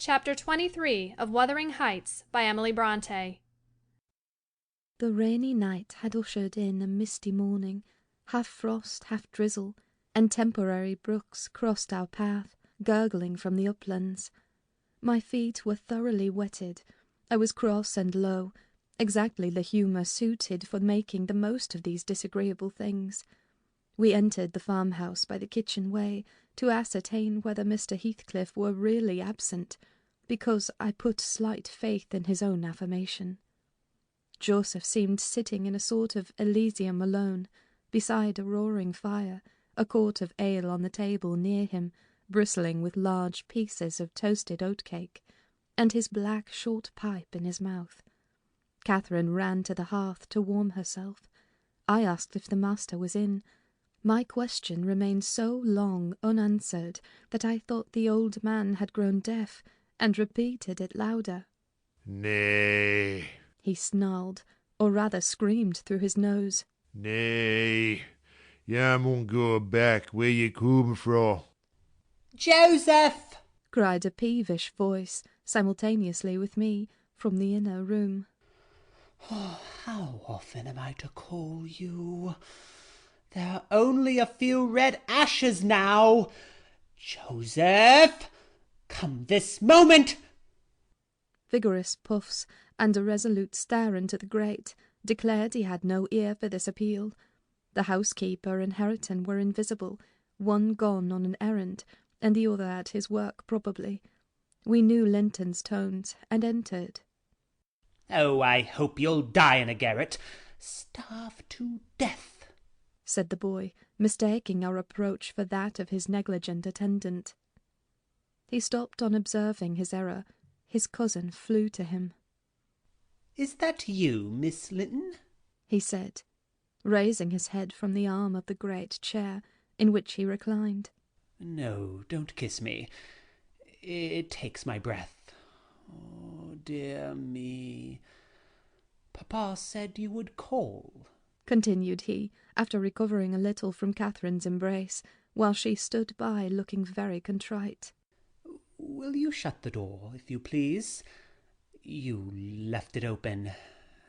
Chapter 23 of Wuthering Heights by Emily Brontë. The rainy night had ushered in a misty morning, half frost, half drizzle, and temporary brooks crossed our path, gurgling from the uplands. My feet were thoroughly wetted. I was cross and low, exactly the humour suited for making the most of these disagreeable things. We entered the farmhouse by the kitchen way to ascertain whether Mr. Heathcliff were really absent, because I put slight faith in his own affirmation. Joseph seemed sitting in a sort of Elysium alone, beside a roaring fire, a quart of ale on the table near him, bristling with large pieces of toasted oatcake, and his black short pipe in his mouth. Catherine ran to the hearth to warm herself. I asked if the master was in. My question remained so long unanswered that I thought the old man had grown deaf, and repeated it louder. "Nay," he snarled, or rather screamed through his nose. "Nay, you mun go back where you come from." "Joseph!" cried a peevish voice, simultaneously with me, from the inner room. Oh, how often am I to call you? There are only a few red ashes now. Joseph! Come this moment! Vigorous puffs and a resolute stare into the grate declared he had no ear for this appeal. The housekeeper and Hareton were invisible, one gone on an errand, and the other at his work probably. We knew Linton's tones, and entered. "Oh, I hope you'll die in a garret, starve to death," said the boy, mistaking our approach for that of his negligent attendant. He stopped on observing his error. His cousin flew to him. "Is that you, Miss Linton?" he said, raising his head from the arm of the great chair in which he reclined. "No, don't kiss me. It takes my breath. Oh, dear me. Papa said you would call," continued he, after recovering a little from Catherine's embrace, while she stood by looking very contrite. "Will you shut the door, if you please? You left it open,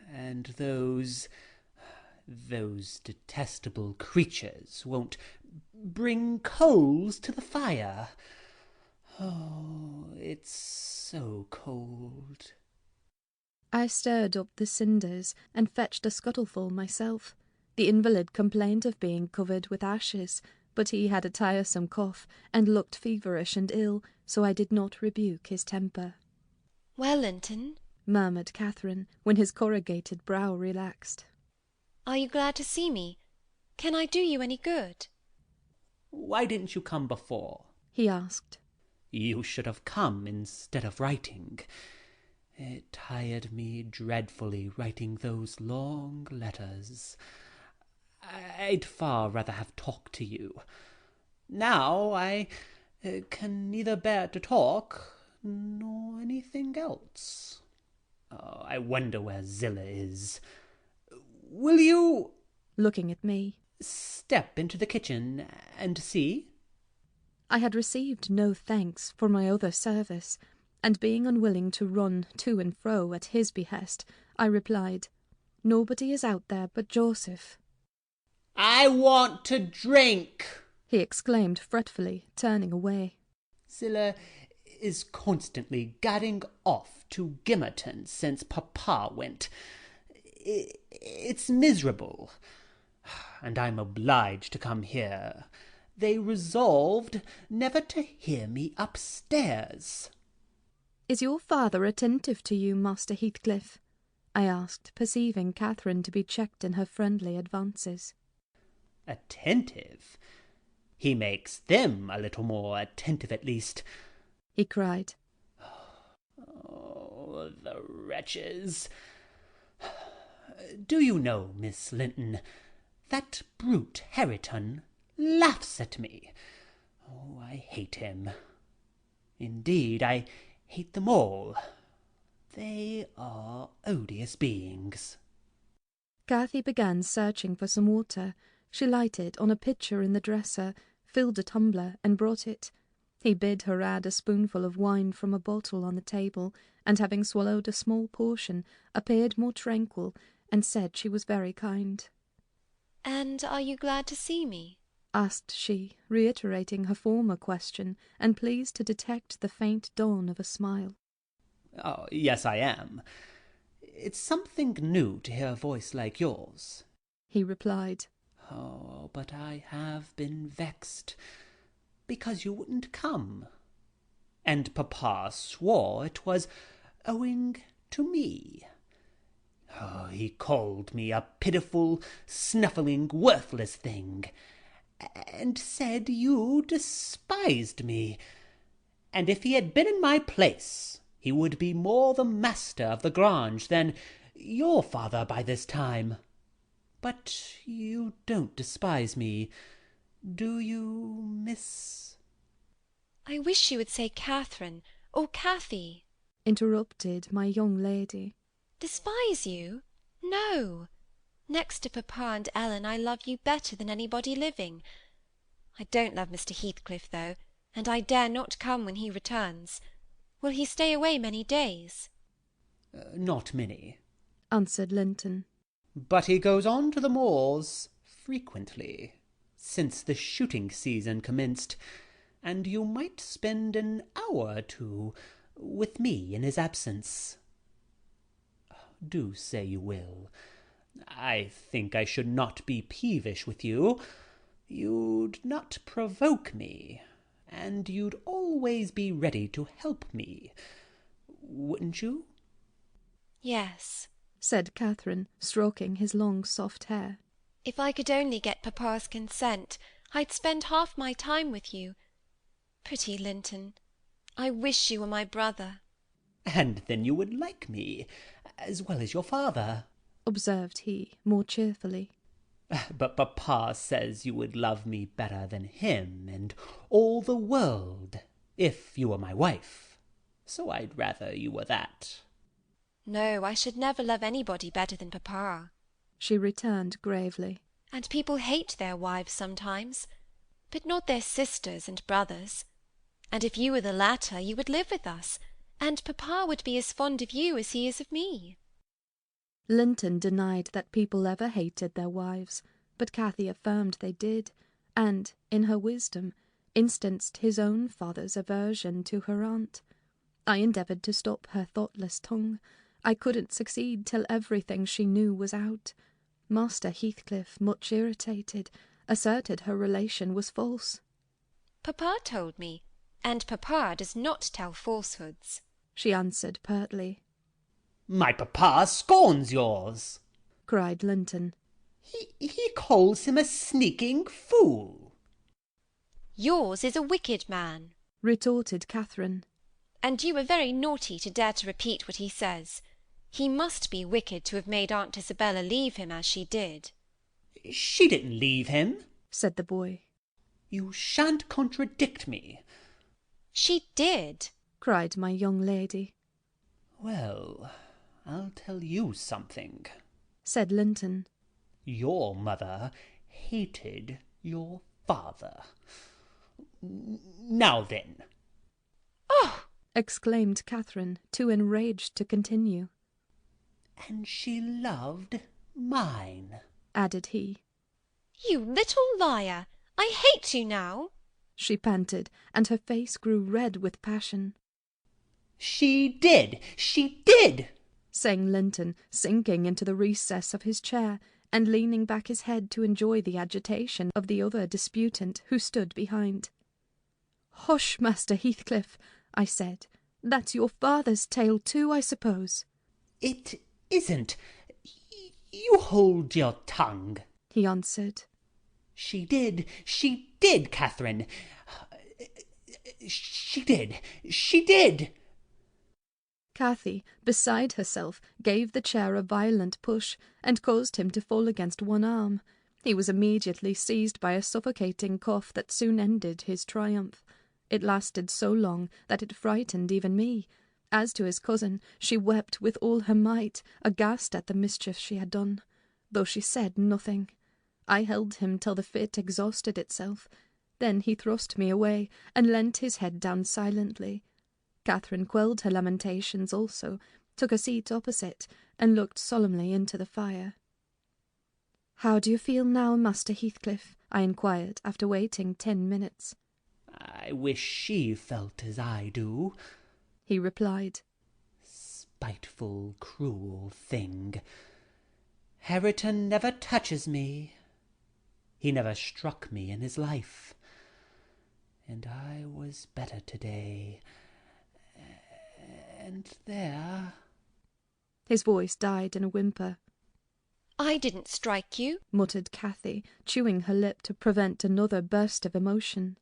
and those detestable creatures won't bring coals to the fire. Oh, it's so cold." I stirred up the cinders and fetched a scuttleful myself. The invalid complained of being covered with ashes, but he had a tiresome cough and looked feverish and ill, so I did not rebuke his temper. "Well, Linton," murmured Catherine, when his corrugated brow relaxed. "are you glad to see me? Can I do you any good?" "Why didn't you come before?" he asked. "You should have come instead of writing. It tired me dreadfully writing those long letters. I'd far rather have talked to you. Now I can neither bear to talk nor anything else. Oh, I wonder where Zillah is. Will you," looking at me, "step into the kitchen and see?" I had received no thanks for my other service, and being unwilling to run to and fro at his behest, I replied, "Nobody is out there but Joseph." "I want to drink," he exclaimed fretfully, turning away. "Zillah is constantly gadding off to Gimmerton since Papa went. It's miserable, and I'm obliged to come here. They resolved never to hear me upstairs." "Is your father attentive to you, Master Heathcliff?" I asked, perceiving Catherine to be checked in her friendly advances. "Attentive? He makes them a little more attentive, at least," he cried. "Oh, the wretches! Do you know, Miss Linton, that brute Hareton laughs at me. Oh, I hate him. Indeed, I hate them all. They are odious beings." Cathy began searching for some water. She lighted on a pitcher in the dresser, filled a tumbler, and brought it. He bid her add a spoonful of wine from a bottle on the table, and having swallowed a small portion, appeared more tranquil, and said she was very kind. "And are you glad to see me?" asked she, reiterating her former question, and pleased to detect the faint dawn of a smile. "Oh, yes, I am. It's something new to hear a voice like yours," he replied. "Oh, but I have been vexed, because you wouldn't come. And Papa swore it was owing to me. Oh, he called me a pitiful, snuffling, worthless thing, and said you despised me, and if he had been in my place, he would be more the master of the Grange than your father by this time. But you don't despise me, do you, Miss—" "I wish you would say Catherine, or Cathy." interrupted my young lady. "Despise you? No. Next to Papa and Ellen, I love you better than anybody living. I don't love Mr. Heathcliff, though, and I dare not come when he returns. Will he stay away many days?" "Not many," answered Linton. "but he goes on to the moors frequently, since the shooting season commenced, and you might spend an hour or two with me in his absence. Do say you will. I think I should not be peevish with you. You'd not provoke me, and you'd always be ready to help me, wouldn't you?" "Yes," said Catherine, stroking his long soft hair. "if I could only get Papa's consent, I'd spend half my time with you. Pretty Linton, I wish you were my brother." "And then you would like me, as well as your father," observed he, more cheerfully. "But Papa says you would love me better than him and all the world if you were my wife, so I'd rather you were that." "No, I should never love anybody better than Papa." she returned gravely. "And people hate their wives sometimes, but not their sisters and brothers. And if you were the latter, you would live with us, and Papa would be as fond of you as he is of me." Linton denied that people ever hated their wives, but Cathy affirmed they did, and, in her wisdom, instanced his own father's aversion to her aunt. I endeavoured to stop her thoughtless tongue. I couldn't succeed till everything she knew was out. Master Heathcliff, much irritated, asserted her relation was false. "Papa told me, and Papa does not tell falsehoods," she answered pertly. "My Papa scorns yours," cried Linton. He calls him a sneaking fool." "Yours is a wicked man," retorted Catherine. "and you were very naughty to dare to repeat what he says. He must be wicked to have made Aunt Isabella leave him as she did." "She didn't leave him," said the boy. "You shan't contradict me." "She did," cried my young lady. "Well, I'll tell you something," said Linton. "Your mother hated your father. Now then." "Oh!" exclaimed Catherine, too enraged to continue. "And she loved mine," added he. "You little liar! I hate you now!" she panted, and her face grew red with passion. She did! She did!" sang Linton, sinking into the recess of his chair, and leaning back his head to enjoy the agitation of the other disputant who stood behind. "Hush, Master Heathcliff," I said. "That's your father's tale too, I suppose." "It isn't. You hold your tongue," he answered. She did, Catherine. She did. Cathy, beside herself, gave the chair a violent push, and caused him to fall against one arm. He was immediately seized by a suffocating cough that soon ended his triumph. It lasted so long that it frightened even me. As to his cousin, she wept with all her might, aghast at the mischief she had done, though she said nothing. I held him till the fit exhausted itself. Then he thrust me away and leant his head down silently. Catherine quelled her lamentations also, took a seat opposite, and looked solemnly into the fire. "How do you feel now, Master Heathcliff?" I inquired, after waiting 10 minutes. "I wish she felt as I do," he replied. "Spiteful, cruel thing. Hareton never touches me. He never struck me in his life. And I was better today. And there—" His voice died in a whimper. "I didn't strike you," muttered Cathy, chewing her lip to prevent another burst of emotion.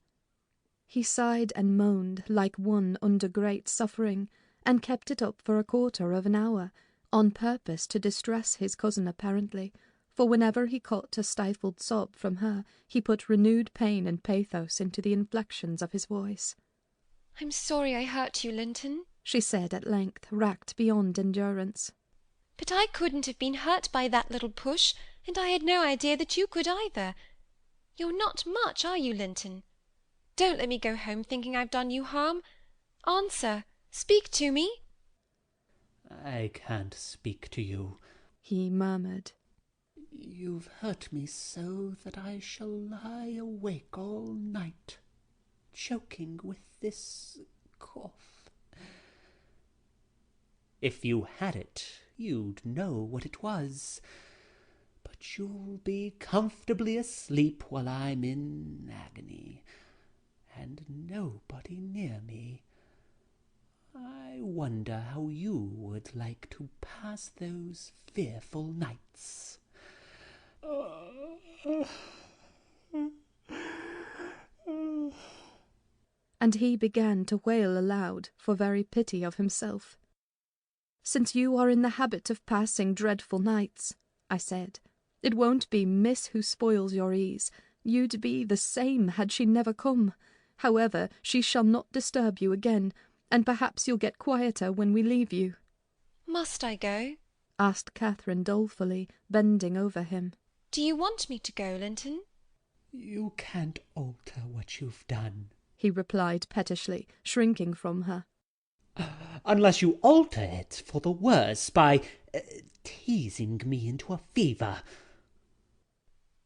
He sighed and moaned like one under great suffering, and kept it up for 1/4 of an hour, on purpose to distress his cousin apparently, for whenever he caught a stifled sob from her, he put renewed pain and pathos into the inflections of his voice. "I'm sorry I hurt you, Linton," she said at length, racked beyond endurance. "but I couldn't have been hurt by that little push, and I had no idea that you could either. You're not much, are you, Linton? Don't let me go home thinking I've done you harm. Answer. Speak to me." "I can't speak to you," he murmured. "You've hurt me so that I shall lie awake all night, choking with this cough. If you had it, you'd know what it was. But you'll be comfortably asleep while I'm in agony, and nobody near me. I wonder how you would like to pass those fearful nights." And he began to wail aloud for very pity of himself. "Since you are in the habit of passing dreadful nights," I said, "it won't be Miss who spoils your ease. You'd be the same had she never come. However, she shall not disturb you again, and perhaps you'll get quieter when we leave you." "Must I go?" asked Catherine dolefully, bending over him. "Do you want me to go, Linton?" "You can't alter what you've done," he replied pettishly, shrinking from her. "Unless you alter it for the worse by teasing me into a fever."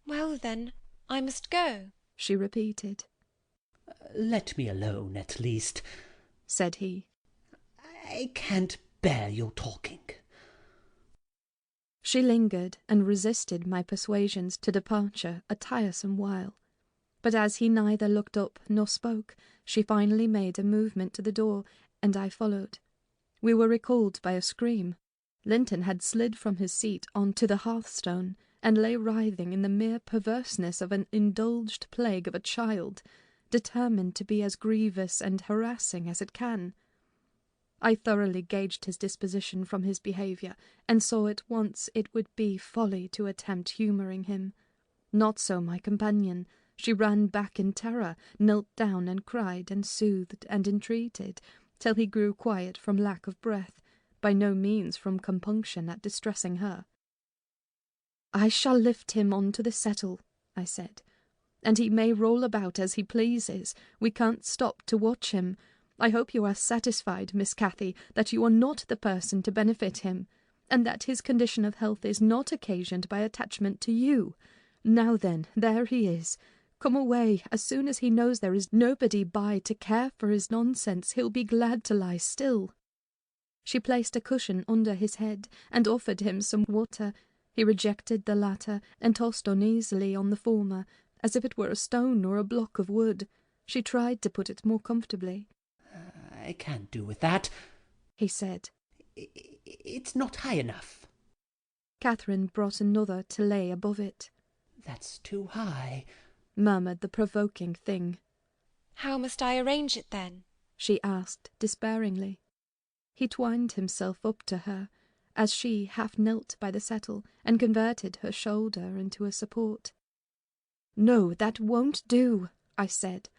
"Well, then, I must go," she repeated. "Let me alone, at least," said he. "I can't bear your talking." She lingered and resisted my persuasions to departure a tiresome while. But as he neither looked up nor spoke, she finally made a movement to the door, and I followed. We were recalled by a scream. Linton had slid from his seat on to the hearthstone, and lay writhing in the mere perverseness of an indulged plague of a child, determined to be as grievous and harassing as it can. I thoroughly gauged his disposition from his behaviour, and saw at once it would be folly to attempt humouring him. Not so my companion. She ran back in terror, knelt down and cried and soothed and entreated, till he grew quiet from lack of breath, by no means from compunction at distressing her. "I shall lift him on to the settle," I said, "and he may roll about as he pleases. We can't stop to watch him. I hope you are satisfied, Miss Cathy, that you are not the person to benefit him, and that his condition of health is not occasioned by attachment to you. Now then, there he is. Come away. As soon as he knows there is nobody by to care for his nonsense, he'll be glad to lie still." She placed a cushion under his head, and offered him some water. He rejected the latter, and tossed uneasily on the former, as if it were a stone or a block of wood. She tried to put it more comfortably. "I can't do with that," he said. It's not high enough." Catherine brought another to lay above it. "That's too high," murmured the provoking thing. "How must I arrange it, then?" she asked despairingly. He twined himself up to her, as she half knelt by the settle, and converted her shoulder into a support. "No, that won't do," I said.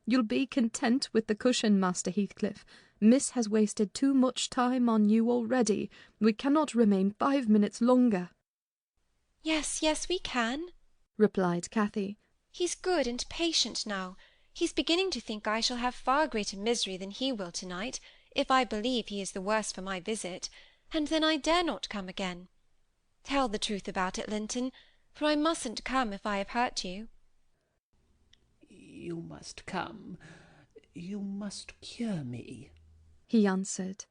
"You'll be content with the cushion, Master Heathcliff. Miss has wasted too much time on you already. We cannot remain 5 minutes longer." Yes, we can," replied Cathy. "He's good and patient now. He's beginning to think I shall have far greater misery than he will to-night, if I believe he is the worse for my visit, and then I dare not come again. Tell the truth about it, Linton, for I mustn't come if I have hurt you. You must come. You must cure me, he answered.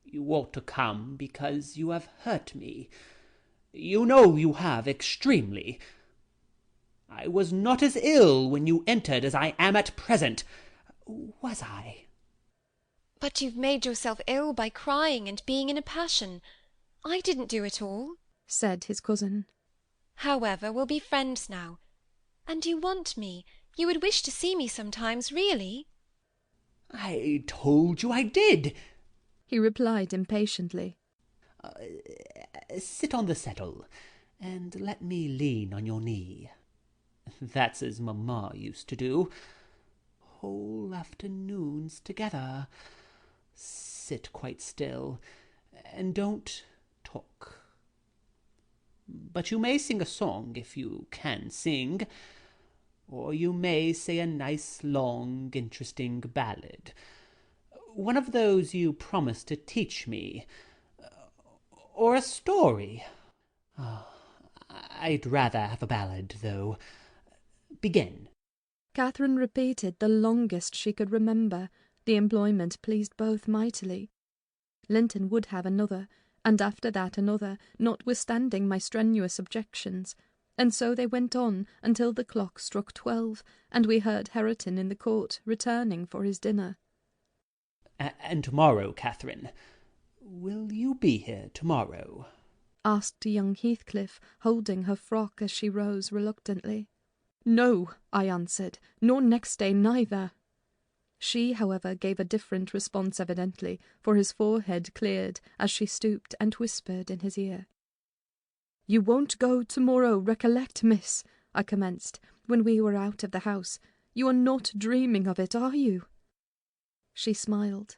You ought to come because you have hurt me. You know you have extremely. I was not as ill when you entered as I am at present, was I? But you've made yourself ill by crying and being in a passion. I didn't do it all, said his cousin. However, we'll be friends now. And you want me. You would wish to see me sometimes, really? I told you I did, he replied impatiently. Sit on the settle, and let me lean on your knee. That's as mamma used to do. Whole afternoons together. Sit quite still, and don't talk. But you may sing a song if you can sing, or you may say a nice, long, interesting ballad. One of those you promised to teach me. Or a story. I'd rather have a ballad, though. Begin. Catherine repeated the longest she could remember. The employment pleased both mightily. Linton would have another, and after that another, notwithstanding my strenuous objections, and so they went on until the clock struck 12, and we heard Hareton in the court returning for his dinner. And tomorrow, Catherine, will you be here tomorrow? Asked young Heathcliff, holding her frock as she rose reluctantly. No, I answered, nor next day neither. She, however, gave a different response evidently, for his forehead cleared as she stooped and whispered in his ear. You won't go tomorrow, recollect, miss, I commenced, when we were out of the house. You are not dreaming of it, are you? She smiled.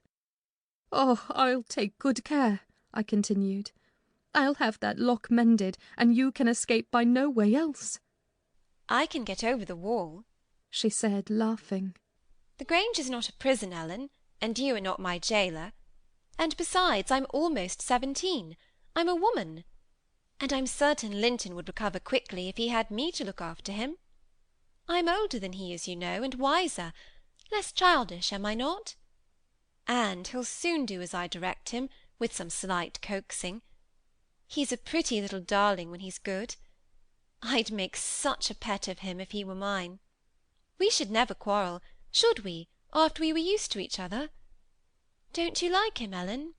Oh, I'll take good care, I continued. I'll have that lock mended, and you can escape by no way else. I can get over the wall, she said, laughing. The Grange is not a prison, Ellen, and you are not my gaoler. And besides, I'm almost 17. I'm a woman. And I'm certain Linton would recover quickly if he had me to look after him. I'm older than he is, you know, and wiser. Less childish, am I not? And he'll soon do as I direct him, with some slight coaxing. He's a pretty little darling when he's good. I'd make such a pet of him if he were mine. We should never quarrel, should we, after we were used to each other? Don't you like him, Ellen?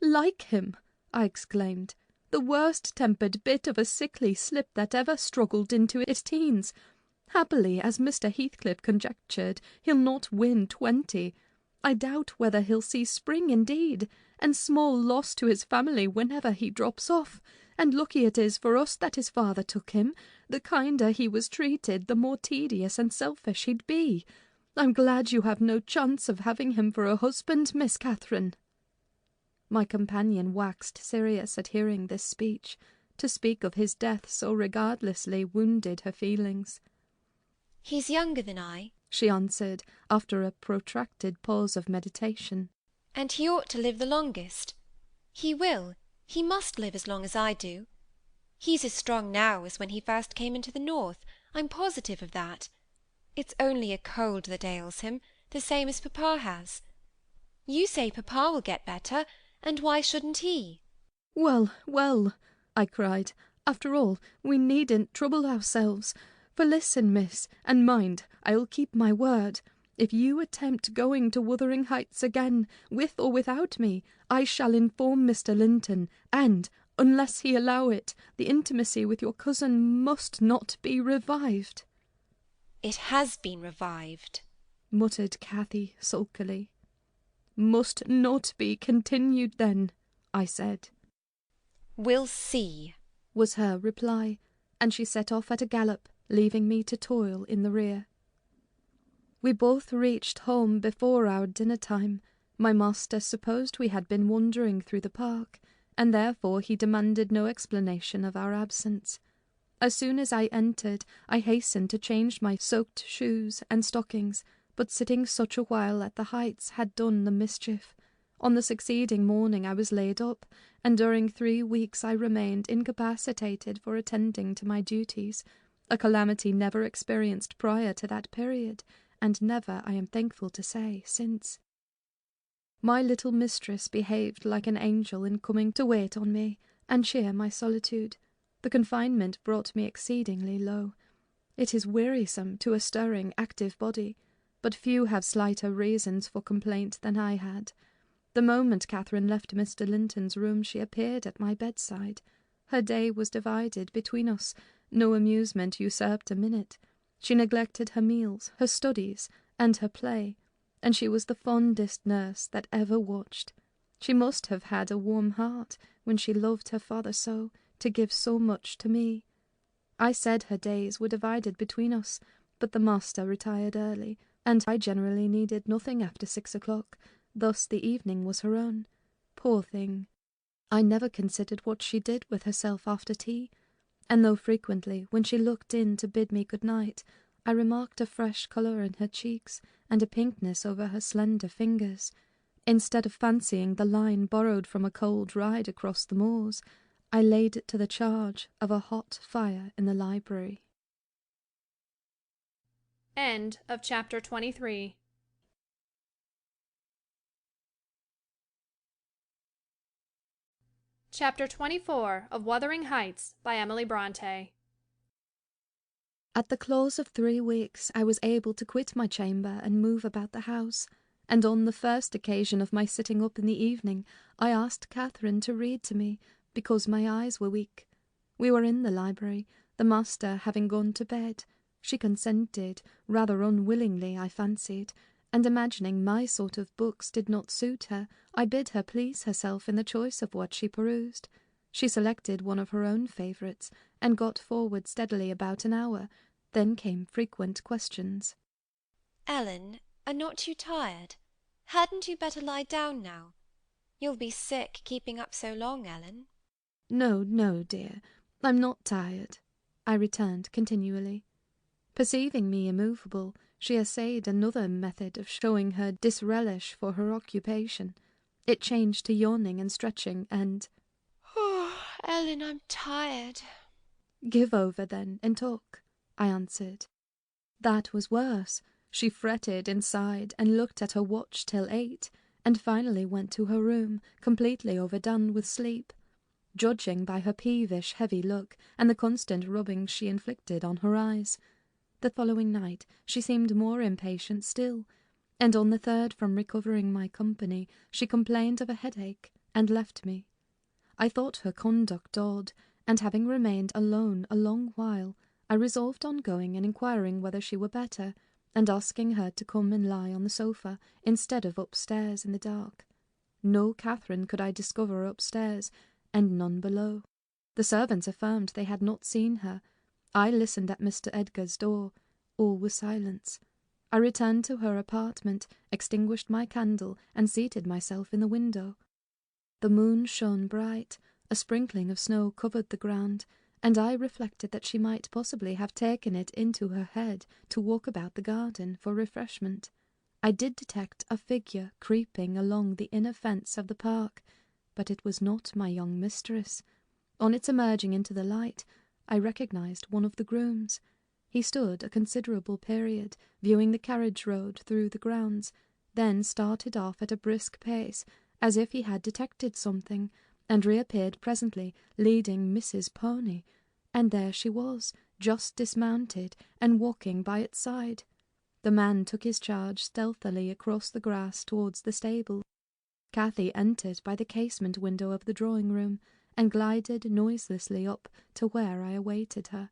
Like him? I exclaimed. The worst-tempered bit of a sickly slip that ever struggled into its teens. Happily, as Mr. Heathcliff conjectured, he'll not win 20. I doubt whether he'll see spring indeed, and small loss to his family whenever he drops off, and lucky it is for us that his father took him. The kinder he was treated, the more tedious and selfish he'd be. I'm glad you have no chance of having him for a husband, Miss Catherine. My companion waxed serious at hearing this speech. To speak of his death so regardlessly wounded her feelings. He's younger than I, she answered, after a protracted pause of meditation. And he ought to live the longest. He will. He must live as long as I do. He's as strong now as when he first came into the north. I'm positive of that. It's only a cold that ails him, the same as papa has. You say papa will get better, and why shouldn't he? Well, well, I cried. After all, we needn't trouble ourselves. For listen, miss, and mind, I'll keep my word. If you attempt going to Wuthering Heights again, with or without me, I shall inform Mr. Linton, and, unless he allow it, the intimacy with your cousin must not be revived. It has been revived, muttered Cathy sulkily. Must not be continued, then, I said. We'll see, was her reply, and she set off at a gallop, leaving me to toil in the rear. We both reached home before our dinner-time. My master supposed we had been wandering through the park, and therefore he demanded no explanation of our absence. As soon as I entered, I hastened to change my soaked shoes and stockings, but sitting such a while at the Heights had done the mischief. On the succeeding morning I was laid up, and during 3 weeks I remained incapacitated for attending to my duties, a calamity never experienced prior to that period, and never, I am thankful to say, since. My little mistress behaved like an angel in coming to wait on me and share my solitude. The confinement brought me exceedingly low. It is wearisome to a stirring, active body, but few have slighter reasons for complaint than I had. The moment Catherine left Mr. Linton's room she appeared at my bedside. Her day was divided between us, no amusement usurped a minute. She neglected her meals, her studies, and her play, and she was the fondest nurse that ever watched. She must have had a warm heart when she loved her father so, to give so much to me. I said her days were divided between us, but the master retired early, and I generally needed nothing after 6 o'clock. Thus the evening was her own. Poor thing! I never considered what she did with herself after tea, and though frequently, when she looked in to bid me good night, I remarked a fresh colour in her cheeks and a pinkness over her slender fingers, instead of fancying the line borrowed from a cold ride across the moors, I laid it to the charge of a hot fire in the library. End of chapter 23. Chapter 24 of Wuthering Heights by Emily Brontë. At the close of 3 weeks I was able to quit my chamber and move about the house, and on the first occasion of my sitting up in the evening I asked Catherine to read to me, because my eyes were weak. We were in the library, the master having gone to bed. She consented, rather unwillingly I fancied, and imagining my sort of books did not suit her, I bid her please herself in the choice of what she perused. She selected one of her own favourites, and got forward steadily about an hour. Then came frequent questions. "Ellen, are not you tired? Hadn't you better lie down now? You'll be sick keeping up so long, Ellen." "No, no, dear, I'm not tired," I returned continually. Perceiving me immovable, she essayed another method of showing her disrelish for her occupation. It changed to yawning and stretching, and "Oh, Ellen, I'm tired." "Give over, then, and talk," I answered. That was worse. She fretted and sighed, and looked at her watch till 8, and finally went to her room, completely overdone with sleep. Judging by her peevish, heavy look, and the constant rubbing she inflicted on her eyes, the following night she seemed more impatient still, and on the 3rd from recovering my company she complained of a headache, and left me. I thought her conduct odd, and having remained alone a long while, I resolved on going and inquiring whether she were better, and asking her to come and lie on the sofa, instead of upstairs in the dark. No Catherine could I discover upstairs, and none below. The servants affirmed they had not seen her. I listened at Mr. Edgar's door. All was silence. I returned to her apartment, extinguished my candle, and seated myself in the window. The moon shone bright, a sprinkling of snow covered the ground, and I reflected that she might possibly have taken it into her head to walk about the garden for refreshment. I did detect a figure creeping along the inner fence of the park, but it was not my young mistress. On its emerging into the light, I recognized one of the grooms. He stood a considerable period, viewing the carriage road through the grounds, then started off at a brisk pace, as if he had detected something, and reappeared presently, leading Mrs. Pony, and there she was, just dismounted, and walking by its side. The man took his charge stealthily across the grass towards the stable. Cathy entered by the casement window of the drawing-room, and glided noiselessly up to where I awaited her.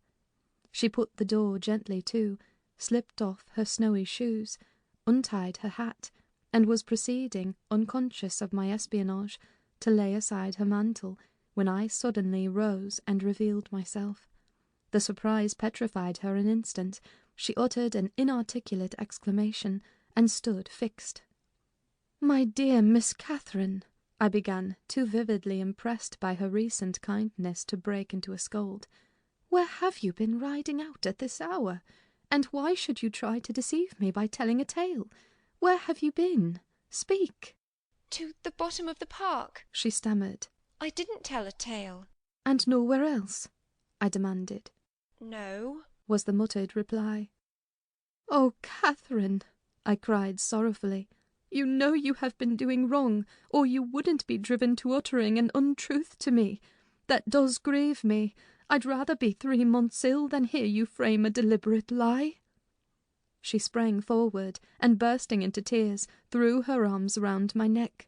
She put the door gently to, slipped off her snowy shoes, untied her hat, and was proceeding, unconscious of my espionage, to lay aside her mantle, when I suddenly rose and revealed myself. The surprise petrified her an instant. She uttered an inarticulate exclamation, and stood fixed. "My dear Miss Catherine," I began, too vividly impressed by her recent kindness to break into a scold, Where have you been riding out at this hour? And why should you try to deceive me by telling a tale? Where have you been? Speak." "To the bottom of the park," she stammered. "I didn't tell a tale." "And nowhere else?" I demanded. "No," was the muttered reply. "Oh, Catherine," I cried sorrowfully, "you know you have been doing wrong, or you wouldn't be driven to uttering an untruth to me. That does grieve me. I'd rather be 3 months ill than hear you frame a deliberate lie." She sprang forward, and bursting into tears, threw her arms round my neck.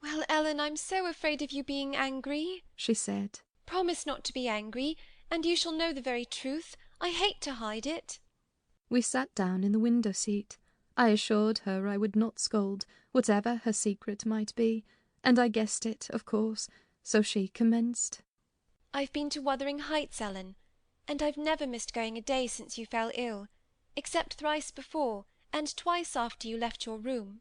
"Well, Ellen, I'm so afraid of you being angry," she said. "Promise not to be angry, and you shall know the very truth. I hate to hide it." We sat down in the window seat. I assured her I would not scold, whatever her secret might be, and I guessed it, of course, so she commenced. "I've been to Wuthering Heights, Ellen, and I've never missed going a day since you fell ill, except thrice before, and twice after you left your room.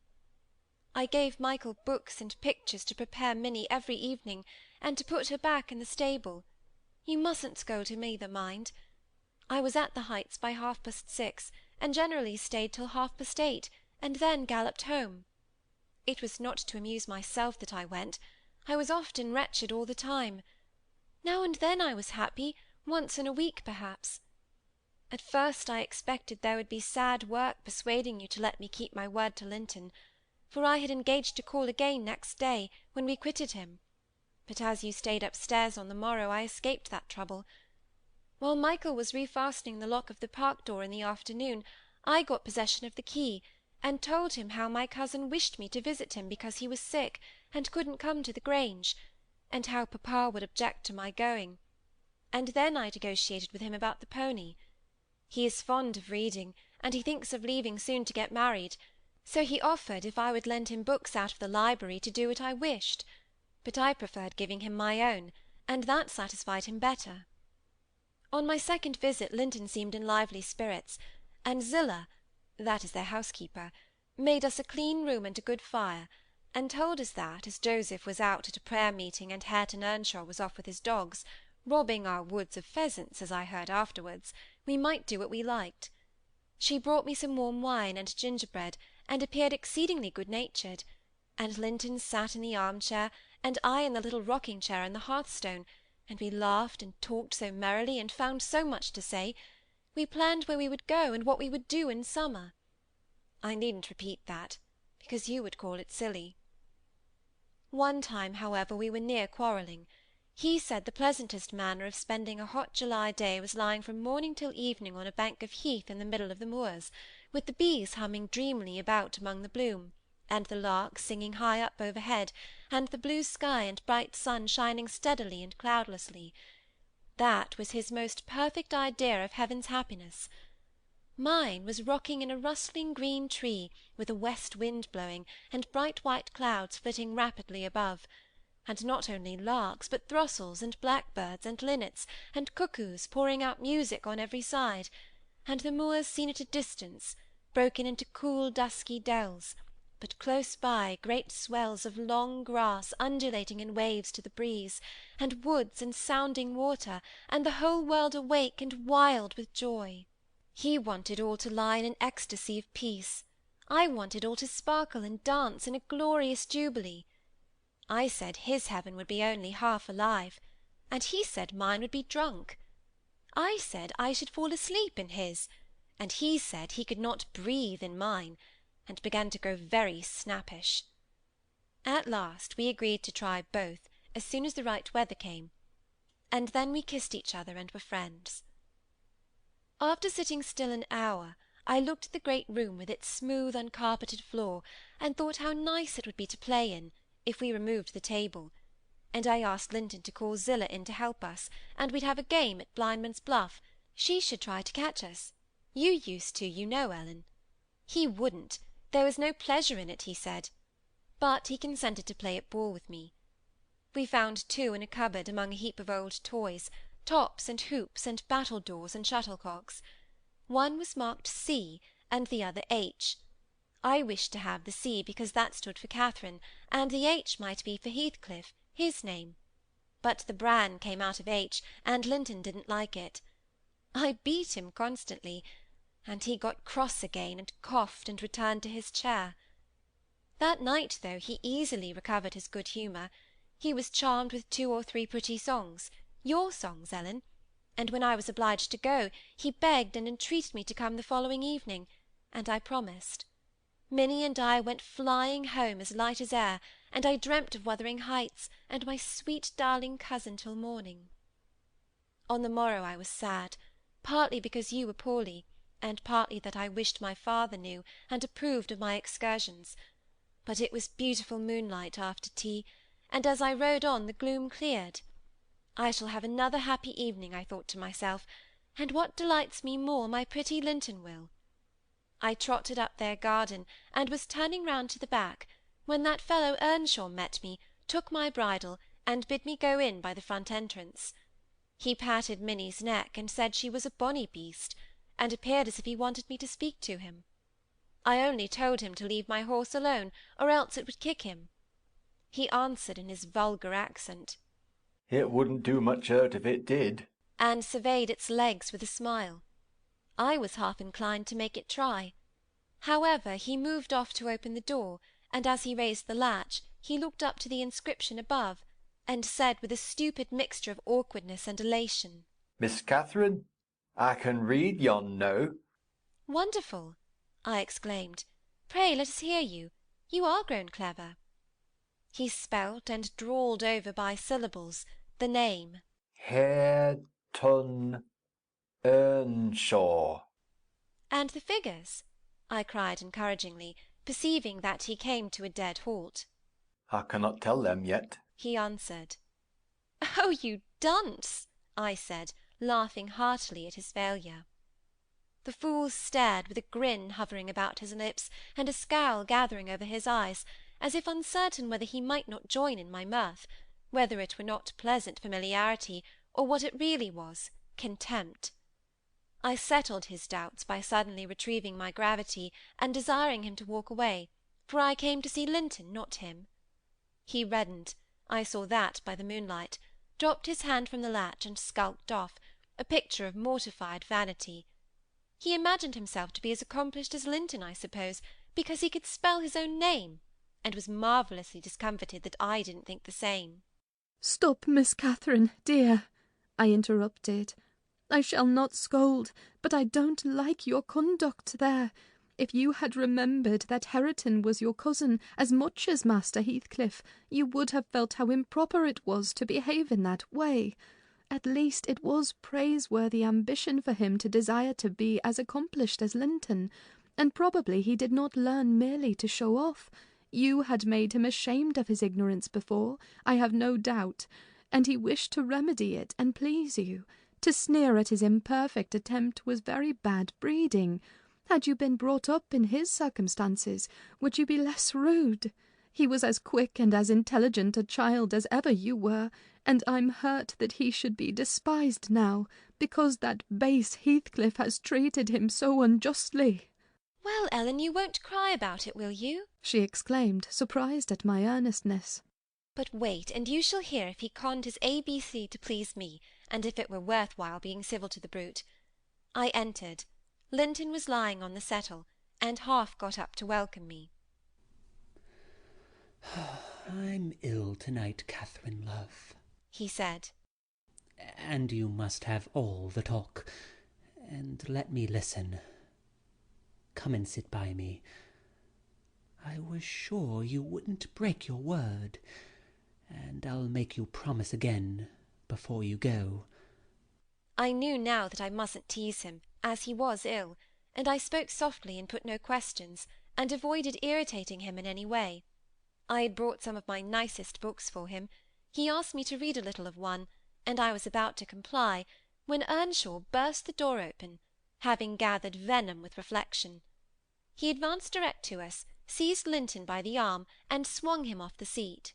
I gave Michael books and pictures to prepare Minnie every evening, and to put her back in the stable. You mustn't scold him either, mind. I was at the Heights by 6:30, and generally stayed till 8:30, and then galloped home. It was not to amuse myself that I went. I was often wretched all the time. Now and then I was happy, once in a week perhaps. At first I expected there would be sad work persuading you to let me keep my word to Linton, for I had engaged to call again next day, when we quitted him. But as you stayed upstairs on the morrow, I escaped that trouble. While Michael was refastening the lock of the park door in the afternoon, I got possession of the key, and told him how my cousin wished me to visit him because he was sick, and couldn't come to the Grange, and how papa would object to my going, and then I negotiated with him about the pony. He is fond of reading, and he thinks of leaving soon to get married, so he offered, if I would lend him books out of the library, to do what I wished, but I preferred giving him my own, and that satisfied him better. On my second visit Linton seemed in lively spirits, and Zillah, that is their housekeeper, made us a clean room and a good fire, and told us that, as Joseph was out at a prayer meeting and Hareton Earnshaw was off with his dogs, robbing our woods of pheasants, as I heard afterwards, we might do what we liked. She brought me some warm wine and gingerbread, and appeared exceedingly good-natured, and Linton sat in the arm-chair, and I in the little rocking-chair on the hearthstone, and we laughed and talked so merrily, and found so much to say. We planned where we would go, and what we would do in summer. I needn't repeat that, because you would call it silly. One time, however, we were near quarrelling. He said the pleasantest manner of spending a hot July day was lying from morning till evening on a bank of heath in the middle of the moors, with the bees humming dreamily about among the bloom, and the larks singing high up overhead, and the blue sky and bright sun shining steadily and cloudlessly. That was his most perfect idea of heaven's happiness. Mine was rocking in a rustling green tree, with a west wind blowing, and bright white clouds flitting rapidly above, and not only larks, but throstles, and blackbirds, and linnets, and cuckoos pouring out music on every side, and the moors seen at a distance, broken into cool dusky dells, but close by great swells of long grass undulating in waves to the breeze, and woods and sounding water, and the whole world awake and wild with joy. He wanted all to lie in an ecstasy of peace. I wanted all to sparkle and dance in a glorious jubilee. I said his heaven would be only half alive, and he said mine would be drunk. I said I should fall asleep in his, and he said he could not breathe in mine, and began to grow very snappish. At last we agreed to try both, as soon as the right weather came, and then we kissed each other and were friends. After sitting still an hour, I looked at the great room with its smooth uncarpeted floor, and thought how nice it would be to play in, if we removed the table, and I asked Linton to call Zillah in to help us, and we'd have a game at blindman's buff. She should try to catch us. You used to, you know, Ellen. He wouldn't. There was no pleasure in it, he said. But he consented to play at ball with me. We found two in a cupboard among a heap of old toys, tops and hoops and battledores and shuttlecocks. One was marked C, and the other H. I wished to have the C because that stood for Catherine, and the H might be for Heathcliff, his name. But the bran came out of H, and Linton didn't like it. I beat him constantly, and he got cross again, and coughed, and returned to his chair. That night, though, he easily recovered his good humour. He was charmed with 2 or 3 pretty songs, your songs, Ellen, and when I was obliged to go, he begged and entreated me to come the following evening, and I promised. Minnie and I went flying home as light as air, and I dreamt of Wuthering Heights, and my sweet darling cousin till morning. On the morrow I was sad, partly because you were poorly, and partly that I wished my father knew, and approved of my excursions. But it was beautiful moonlight after tea, and as I rode on the gloom cleared. I shall have another happy evening, I thought to myself, and what delights me more, my pretty Linton will. I trotted up their garden, and was turning round to the back, when that fellow Earnshaw met me, took my bridle, and bid me go in by the front entrance. He patted Minnie's neck, and said she was a bonny beast, and appeared as if he wanted me to speak to him. I only told him to leave my horse alone, or else it would kick him. He answered in his vulgar accent, "It wouldn't do much hurt if it did," and surveyed its legs with a smile. I was half inclined to make it try. However, he moved off to open the door, and as he raised the latch, he looked up to the inscription above, and said with a stupid mixture of awkwardness and elation, "Miss Catherine, I can read yon now." "Wonderful!" I exclaimed. "Pray let us hear you. You are grown clever." He spelt and drawled over by syllables the name. Hareton Earnshaw. "And the figures?" I cried encouragingly, perceiving that he came to a dead halt. "I cannot tell them yet," he answered. "Oh, you dunce!" I said, laughing heartily at his failure. The fool stared, with a grin hovering about his lips, and a scowl gathering over his eyes, as if uncertain whether he might not join in my mirth, whether it were not pleasant familiarity, or what it really was, contempt. I settled his doubts by suddenly retrieving my gravity, and desiring him to walk away, for I came to see Linton, not him. He reddened, I saw that by the moonlight, dropped his hand from the latch, and skulked off, a picture of mortified vanity. He imagined himself to be as accomplished as Linton, I suppose, because he could spell his own name, and was marvellously discomfited that I didn't think the same. "Stop, Miss Catherine, dear," I interrupted. "I shall not scold, but I don't like your conduct there. If you had remembered that Hareton was your cousin as much as Master Heathcliff, you would have felt how improper it was to behave in that way. At least it was praiseworthy ambition for him to desire to be as accomplished as Linton, and probably he did not learn merely to show off. You had made him ashamed of his ignorance before, I have no doubt, and he wished to remedy it and please you. To sneer at his imperfect attempt was very bad breeding. Had you been brought up in his circumstances, would you be less rude? He was as quick and as intelligent a child as ever you were, and I'm hurt that he should be despised now, because that base Heathcliff has treated him so unjustly." "Well, Ellen, you won't cry about it, will you?" she exclaimed, surprised at my earnestness. "But wait, and you shall hear if he conned his ABC to please me, and if it were worth while being civil to the brute." I entered. Linton was lying on the settle, and half got up to welcome me. "I'm ill to-night, Catherine, love," he said. "and you must have all the talk, and let me listen. Come and sit by me. I was sure you wouldn't break your word, and I'll make you promise again before you go." I knew now that I mustn't tease him, as he was ill, and I spoke softly and put no questions, and avoided irritating him in any way. I had brought some of my nicest books for him. He asked me to read a little of one, and I was about to comply, when Earnshaw burst the door open, having gathered venom with reflection. He advanced direct to us, seized Linton by the arm, and swung him off the seat.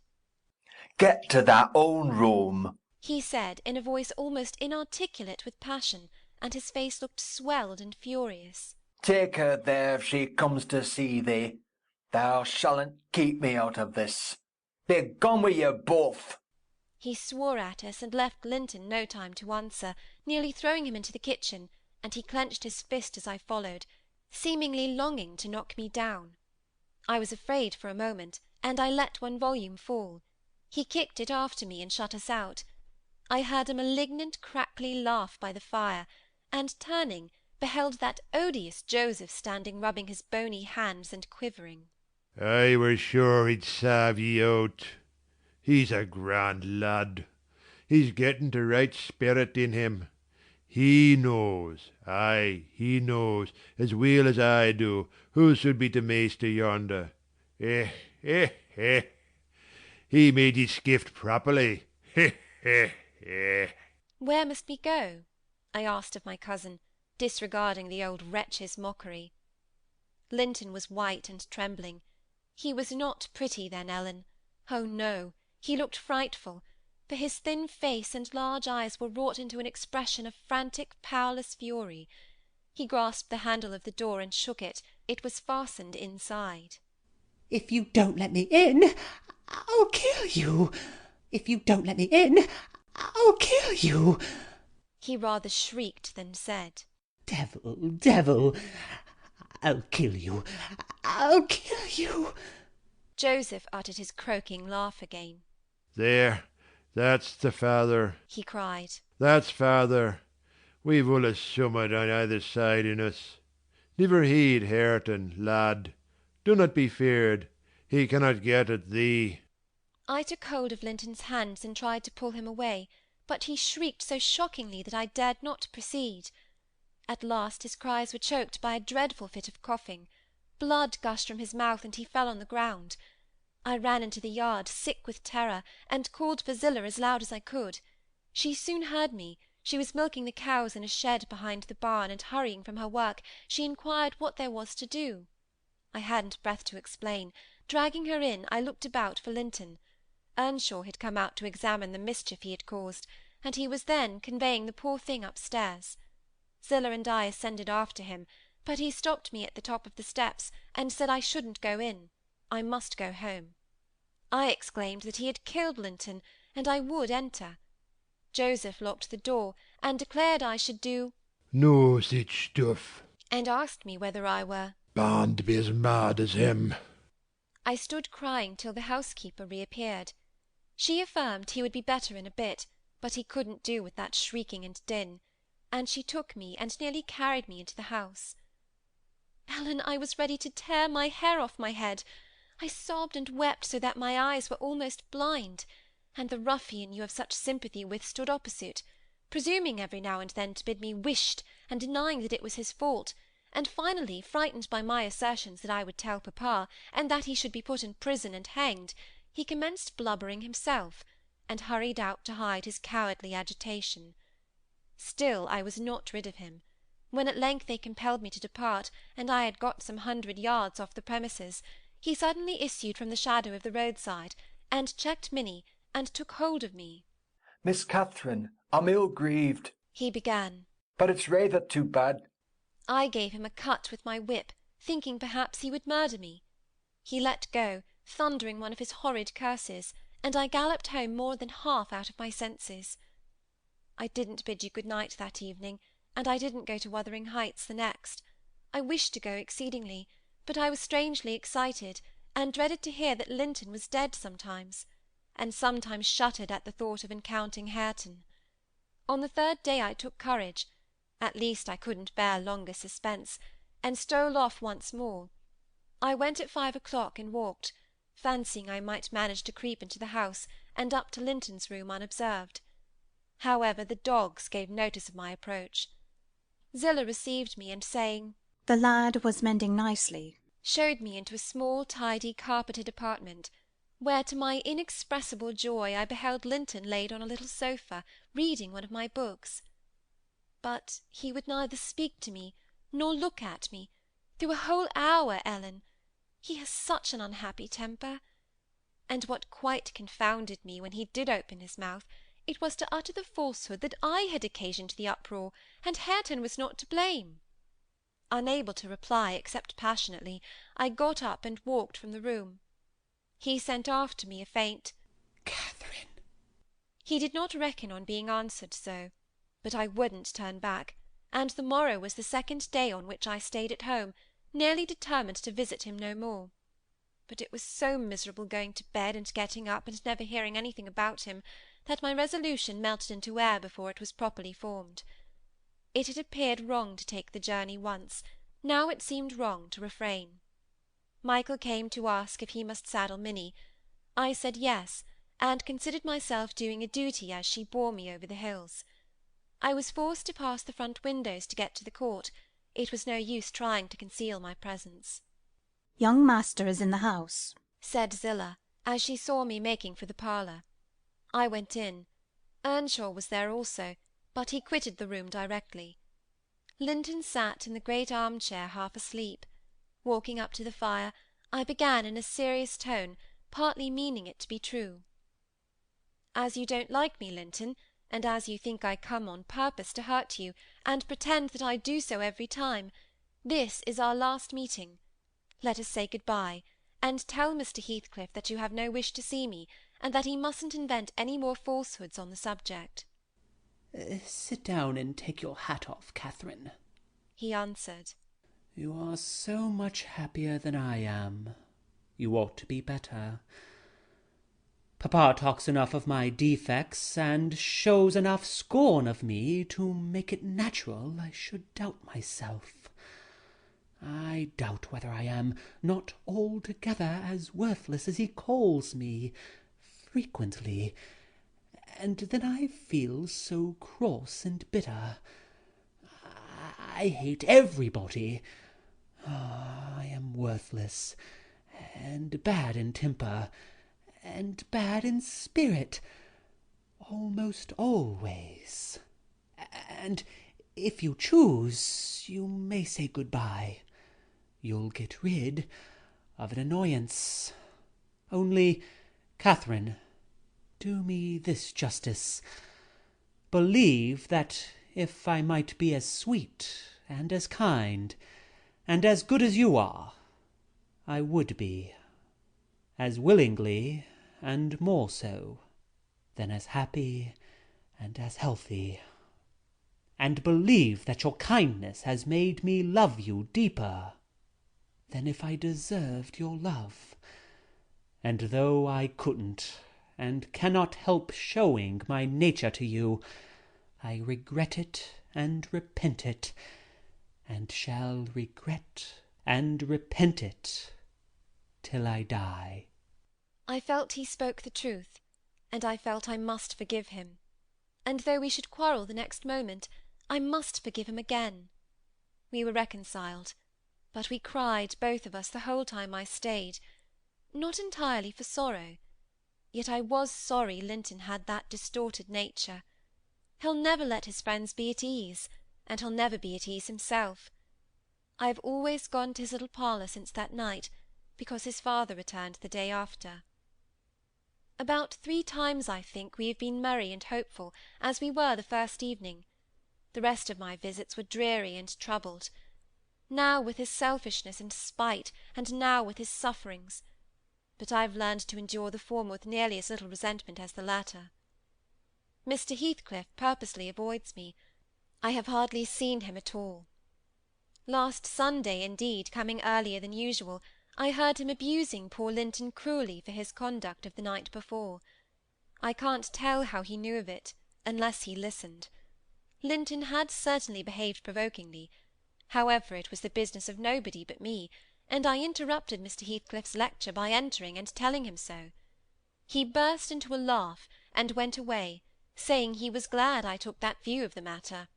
"Get to thy own room," he said, in a voice almost inarticulate with passion, and his face looked swelled and furious. "Take her there if she comes to see thee. Thou shalln't keep me out of this. Begone with you both." He swore at us, and left Linton no time to answer, nearly throwing him into the kitchen, and he clenched his fist as I followed, seemingly longing to knock me down. I was afraid for a moment, and I let one volume fall. He kicked it after me and shut us out. I heard a malignant crackly laugh by the fire, and, turning, beheld that odious Joseph standing rubbing his bony hands and quivering. I were sure he'd sarve ye out. He's a grand lad. He's getting the right spirit in him. He knows, aye, he knows, as weel as I do, who should be the maester yonder. Eh, eh, eh. He made ye skift properly. Eh, eh, eh. Where must we go? I asked of my cousin, disregarding the old wretch's mockery. Linton was white and trembling. He was not pretty then, Ellen. Oh, no, he looked frightful, for his thin face and large eyes were wrought into an expression of frantic, powerless fury. He grasped the handle of the door and shook it. It was fastened inside. If you don't let me in, I'll kill you. If you don't let me in, I'll kill you. He rather shrieked than said. Devil, devil, I'll kill you. I'll kill you. Joseph uttered his croaking laugh again. There, that's the father. He cried. That's father. We've all a summat on either side in us. Never heed Hareton, lad. Do not be feared. He cannot get at thee. I took hold of Linton's hands and tried to pull him away, but he shrieked so shockingly that I dared not proceed. At last his cries were choked by a dreadful fit of coughing. Blood gushed from his mouth, and he fell on the ground. I ran into the yard, sick with terror, and called for Zillah as loud as I could. She soon heard me. She was milking the cows in a shed behind the barn, and hurrying from her work, she inquired what there was to do. I hadn't breath to explain. Dragging her in, I looked about for Linton. Earnshaw had come out to examine the mischief he had caused, and he was then conveying the poor thing upstairs. Zillah and I ascended after him, but he stopped me at the top of the steps, and said I shouldn't go in. I must go home. I exclaimed that he had killed Linton, and I would enter. Joseph locked the door, and declared I should do no sich stuff, and asked me whether I were bound to be as mad as him. I stood crying till the housekeeper reappeared. She affirmed he would be better in a bit, but he couldn't do with that shrieking and din, and she took me and nearly carried me into the house. Ellen, I was ready to tear my hair off my head. I sobbed and wept so that my eyes were almost blind, and the ruffian you have such sympathy with stood opposite, presuming every now and then to bid me wisht, and denying that it was his fault, and finally, frightened by my assertions that I would tell papa, and that he should be put in prison and hanged, he commenced blubbering himself, and hurried out to hide his cowardly agitation. Still I was not rid of him. When at length they compelled me to depart, and I had got some 100 yards off the premises, he suddenly issued from the shadow of the roadside, and checked Minnie, and took hold of me. Miss Catherine, I'm ill grieved, he began. but it's rather too bad. I gave him a cut with my whip, thinking perhaps he would murder me. He let go, thundering one of his horrid curses, and I galloped home more than half out of my senses. I didn't bid you good night that evening, and I didn't go to Wuthering Heights the next. I wished to go exceedingly, but I was strangely excited, and dreaded to hear that Linton was dead sometimes, and sometimes shuddered at the thought of encountering Hareton. On the 3rd day I took courage, at least I couldn't bear longer suspense, and stole off once more. I went at 5 o'clock and walked, fancying I might manage to creep into the house, and up to Linton's room unobserved. However, the dogs gave notice of my approach. Zillah received me, and saying, "The lad was mending nicely," showed me into a small, tidy, carpeted apartment, where, to my inexpressible joy, I beheld Linton laid on a little sofa, reading one of my books. But he would neither speak to me, nor look at me, through a whole hour, Ellen. He has such an unhappy temper. And what quite confounded me, when he did open his mouth, it was to utter the falsehood that I had occasioned the uproar, and Hareton was not to blame. Unable to reply, except passionately, I got up and walked from the room. He sent after me a faint, Catherine. He did not reckon on being answered so, but I wouldn't turn back, and the morrow was the second day on which I stayed at home, nearly determined to visit him no more. But it was so miserable going to bed and getting up and never hearing anything about him, that my resolution melted into air before it was properly formed. It had appeared wrong to take the journey once, now it seemed wrong to refrain. Michael came to ask if he must saddle Minnie. I said yes, and considered myself doing a duty as she bore me over the hills. I was forced to pass the front windows to get to the court. It was no use trying to conceal my presence. Young master is in the house, said Zillah, as she saw me making for the parlour. I went in. Earnshaw was there also, but he quitted the room directly. Linton sat in the great arm-chair half asleep. Walking up to the fire, I began in a serious tone, partly meaning it to be true. As you don't like me, Linton, and as you think I come on purpose to hurt you, and pretend that I do so every time, this is our last meeting. Let us say good-bye, and tell Mr. Heathcliff that you have no wish to see me, and that he mustn't invent any more falsehoods on the subject. Sit down and take your hat off, Catherine, he answered. You are so much happier than I am. You ought to be better. Papa talks enough of my defects, and shows enough scorn of me, to make it natural I should doubt myself. I doubt whether I am not altogether as worthless as he calls me, frequently, and then I feel so cross and bitter. I hate everybody. I am worthless, and bad in temper, and bad in spirit, almost always. And if you choose, you may say good-bye. You'll get rid of an annoyance. Only, Catherine, do me this justice. Believe that if I might be as sweet and as kind and as good as you are, I would be, as willingly and more so, than as happy and as healthy. And believe that your kindness has made me love you deeper than if I deserved your love. And though I couldn't and cannot help showing my nature to you, I regret it and repent it, and shall regret and repent it till I die. I felt he spoke the truth, and I felt I must forgive him. And though we should quarrel the next moment, I must forgive him again. We were reconciled, but we cried, both of us, the whole time I stayed, not entirely for sorrow. Yet I was sorry Linton had that distorted nature. He'll never let his friends be at ease, and he'll never be at ease himself. I have always gone to his little parlour since that night, because his father returned the day after. About 3 times, I think, we have been merry and hopeful, as we were the first evening. The rest of my visits were dreary and troubled. Now with his selfishness and spite, and now with his sufferings. But I've learned to endure the former with nearly as little resentment as the latter. Mr. Heathcliff purposely avoids me. I have hardly seen him at all. Last Sunday, indeed, coming earlier than usual, I heard him abusing poor Linton cruelly for his conduct of the night before. I can't tell how he knew of it, unless he listened. Linton had certainly behaved provokingly. However, it was the business of nobody but me, and I interrupted Mr. Heathcliff's lecture by entering and telling him so. He burst into a laugh, and went away, saying he was glad I took that view of the matter.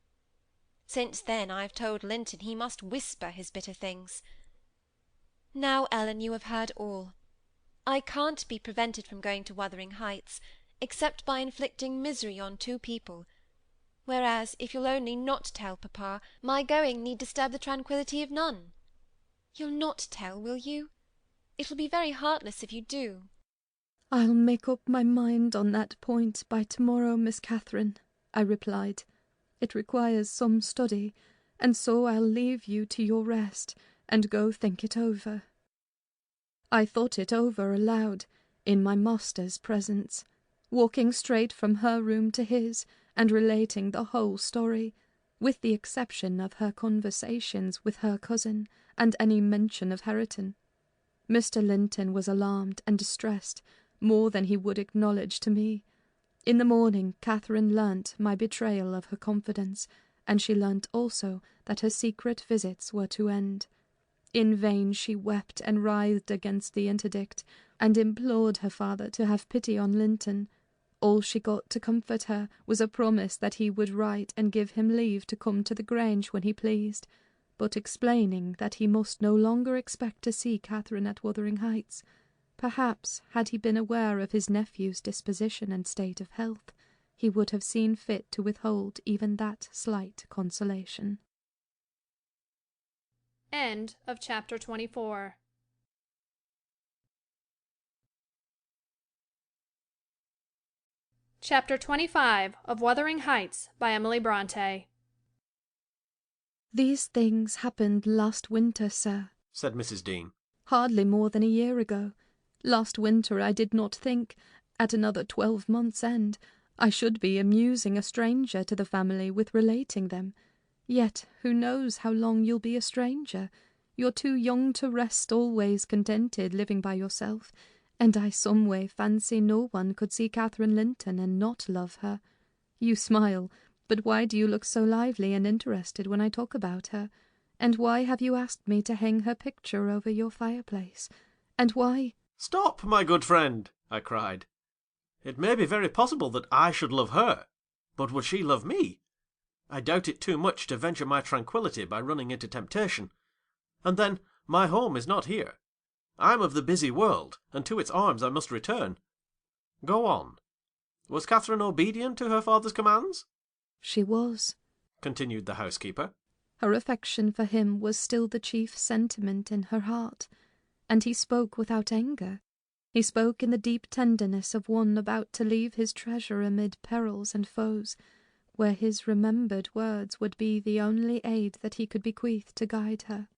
Since then I have told Linton he must whisper his bitter things. Now, Ellen, you have heard all. I can't be prevented from going to Wuthering Heights, except by inflicting misery on 2 people, whereas, if you'll only not tell papa, my going need disturb the tranquillity of none. You'll not tell, will you? It will be very heartless if you do. I'll make up my mind on that point by tomorrow, Miss Catherine, I replied. It requires some study, and so I'll leave you to your rest, and go think it over. I thought it over aloud, in my master's presence, walking straight from her room to his, and relating the whole story, with the exception of her conversations with her cousin, and any mention of Hareton. Mr. Linton was alarmed and distressed, more than he would acknowledge to me. In the morning Catherine learnt my betrayal of her confidence, and she learnt also that her secret visits were to end. In vain she wept and writhed against the interdict, and implored her father to have pity on Linton. All she got to comfort her was a promise that he would write and give him leave to come to the Grange when he pleased, but explaining that he must no longer expect to see Catherine at Wuthering Heights. Perhaps, had he been aware of his nephew's disposition and state of health, he would have seen fit to withhold even that slight consolation. End of chapter 24. Chapter 25 of Wuthering Heights by Emily Brontë. These things happened last winter, sir, said Mrs. Dean. Hardly more than a year ago. Last winter I did not think, at another 12 months' end, I should be amusing a stranger to the family with relating them. Yet who knows how long you'll be a stranger? You're too young to rest always contented living by yourself, and I some way fancy no one could see Catherine Linton and not love her. You smile, but why do you look so lively and interested when I talk about her? And why have you asked me to hang her picture over your fireplace? And why— "Stop, my good friend," I cried. "It may be very possible that I should love her, but would she love me? I doubt it too much to venture my tranquillity by running into temptation. And then, my home is not here. I'm of the busy world, and to its arms I must return. Go on. Was Catherine obedient to her father's commands?" She was, continued the housekeeper. Her affection for him was still the chief sentiment in her heart, and he spoke without anger. He spoke in the deep tenderness of one about to leave his treasure amid perils and foes, where his remembered words would be the only aid that he could bequeath to guide her.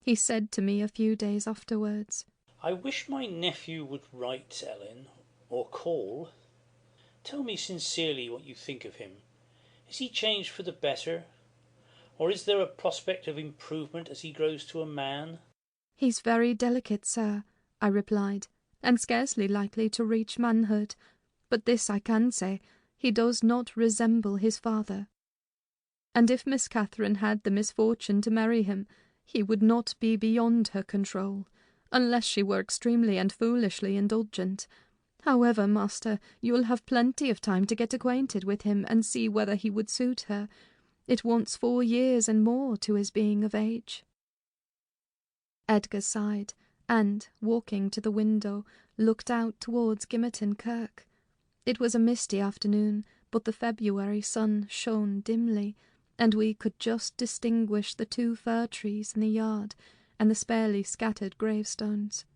He said to me a few days afterwards, "I wish my nephew would write, Ellen, or call. Tell me sincerely what you think of him. Is he changed for the better? Or is there a prospect of improvement as he grows to a man?" "He's very delicate, sir," I replied, "and scarcely likely to reach manhood. But this I can say, he does not resemble his father. And if Miss Catherine had the misfortune to marry him, he would not be beyond her control, unless she were extremely and foolishly indulgent. However, master, you'll have plenty of time to get acquainted with him and see whether he would suit her. It wants 4 years and more to his being of age." Edgar sighed, and, walking to the window, looked out towards Gimmerton Kirk. It was a misty afternoon, but the February sun shone dimly, and we could just distinguish the 2 fir trees in the yard and the sparely scattered gravestones.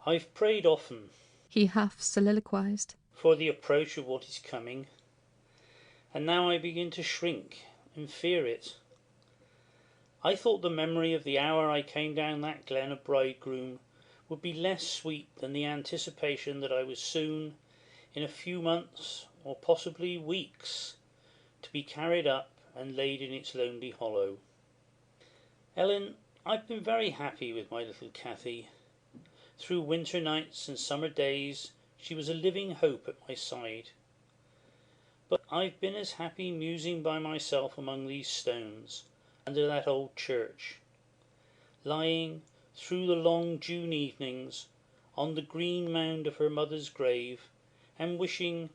"I've prayed often," he half soliloquized, "for the approach of what is coming, and now I begin to shrink and fear it. I thought the memory of the hour I came down that glen a bridegroom would be less sweet than the anticipation that I was soon, in a few months, or possibly weeks, to be carried up and laid in its lonely hollow. Ellen, I've been very happy with my little Cathy. Through winter nights and summer days she was a living hope at my side. But I've been as happy musing by myself among these stones, under that old church, lying, through the long June evenings, on the green mound of her mother's grave, and wishing,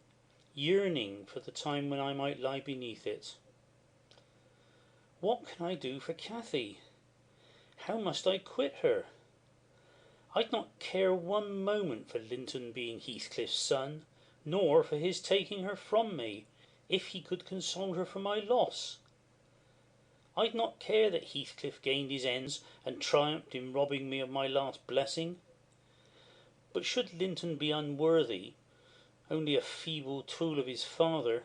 yearning for the time when I might lie beneath it. What can I do for Cathy? How must I quit her? I'd not care 1 moment for Linton being Heathcliff's son, nor for his taking her from me, if he could console her for my loss. I'd not care that Heathcliff gained his ends and triumphed in robbing me of my last blessing. But should Linton be unworthy, only a feeble tool of his father,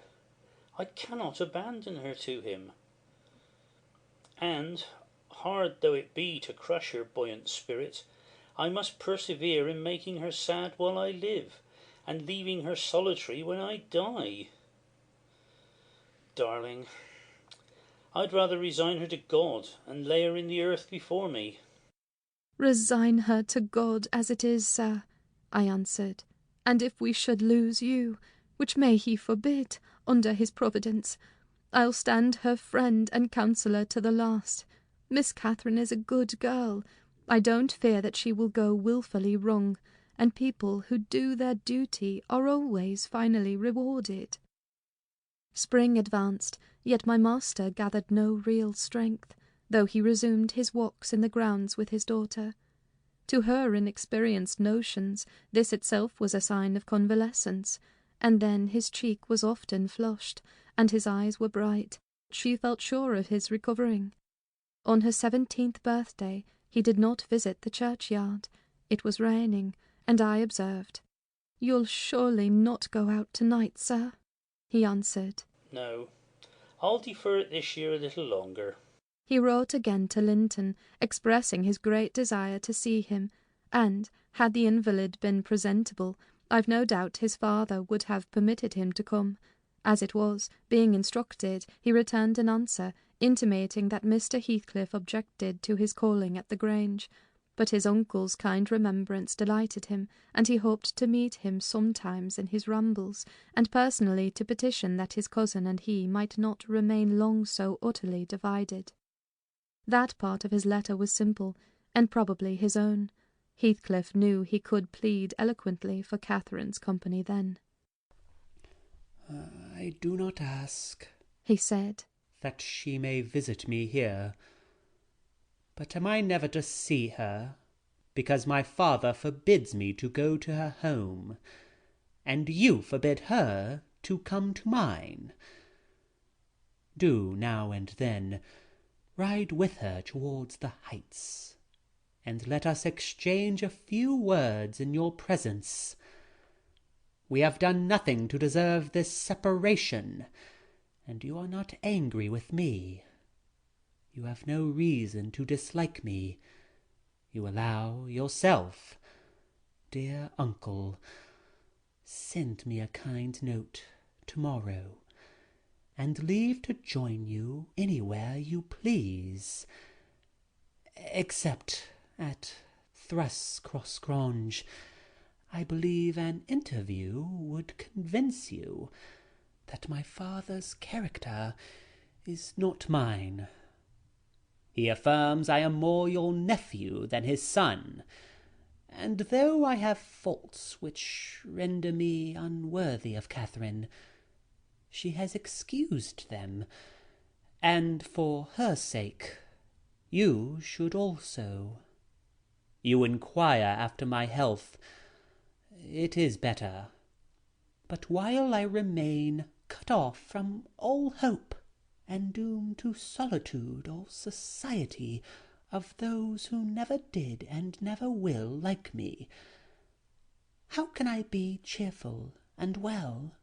I cannot abandon her to him. And, hard though it be to crush her buoyant spirit, I must persevere in making her sad while I live, and leaving her solitary when I die. Darling, I'd rather resign her to God and lay her in the earth before me. Resign her to God as it is, sir, I answered, and if we should lose you, which may he forbid, under his providence, I'll stand her friend and counsellor to the last. Miss Catherine is a good girl. I don't fear that she will go wilfully wrong, and people who do their duty are always finally rewarded. Spring advanced, yet my master gathered no real strength, though he resumed his walks in the grounds with his daughter. To her inexperienced notions, this itself was a sign of convalescence, and then his cheek was often flushed, and his eyes were bright. She felt sure of his recovering. On her 17th birthday he did not visit the churchyard. It was raining, and I observed, "You'll surely not go out tonight, sir?" He answered, "No, I'll defer it this year a little longer." He wrote again to Linton, expressing his great desire to see him, and, had the invalid been presentable, I've no doubt his father would have permitted him to come. As it was, being instructed, he returned an answer, intimating that Mr. Heathcliff objected to his calling at the Grange, but his uncle's kind remembrance delighted him, and he hoped to meet him sometimes in his rambles, and personally to petition that his cousin and he might not remain long so utterly divided. That part of his letter was simple, and probably his own. Heathcliff knew he could plead eloquently for Catherine's company then. "I do not ask," he said, "that she may visit me here. But am I never to see her, because my father forbids me to go to her home, and you forbid her to come to mine? Do now and then ride with her towards the heights, and let us exchange a few words in your presence. We have done nothing to deserve this separation, and you are not angry with me. You have no reason to dislike me. You allow yourself. Dear uncle, send me a kind note tomorrow, and leave to join you anywhere you please, except at Thrushcross-Grange. I believe an interview would convince you that my father's character is not mine. He affirms I am more your nephew than his son, and though I have faults which render me unworthy of Catherine, she has excused them, and for her sake you should also. You inquire after my health. It is better, but while I remain cut off from all hope, and doomed to solitude or society of those who never did and never will like me, how can I be cheerful and well?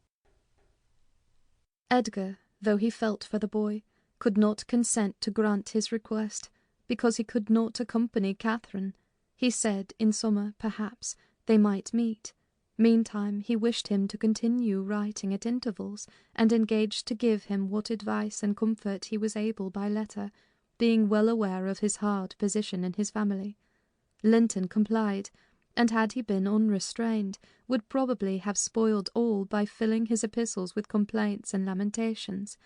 Edgar, though he felt for the boy, could not consent to grant his request, because he could not accompany Catherine. He said in summer, perhaps, they might meet. Meantime he wished him to continue writing at intervals, and engaged to give him what advice and comfort he was able by letter, being well aware of his hard position in his family. Linton complied, and had he been unrestrained, would probably have spoiled all by filling his epistles with complaints and lamentations.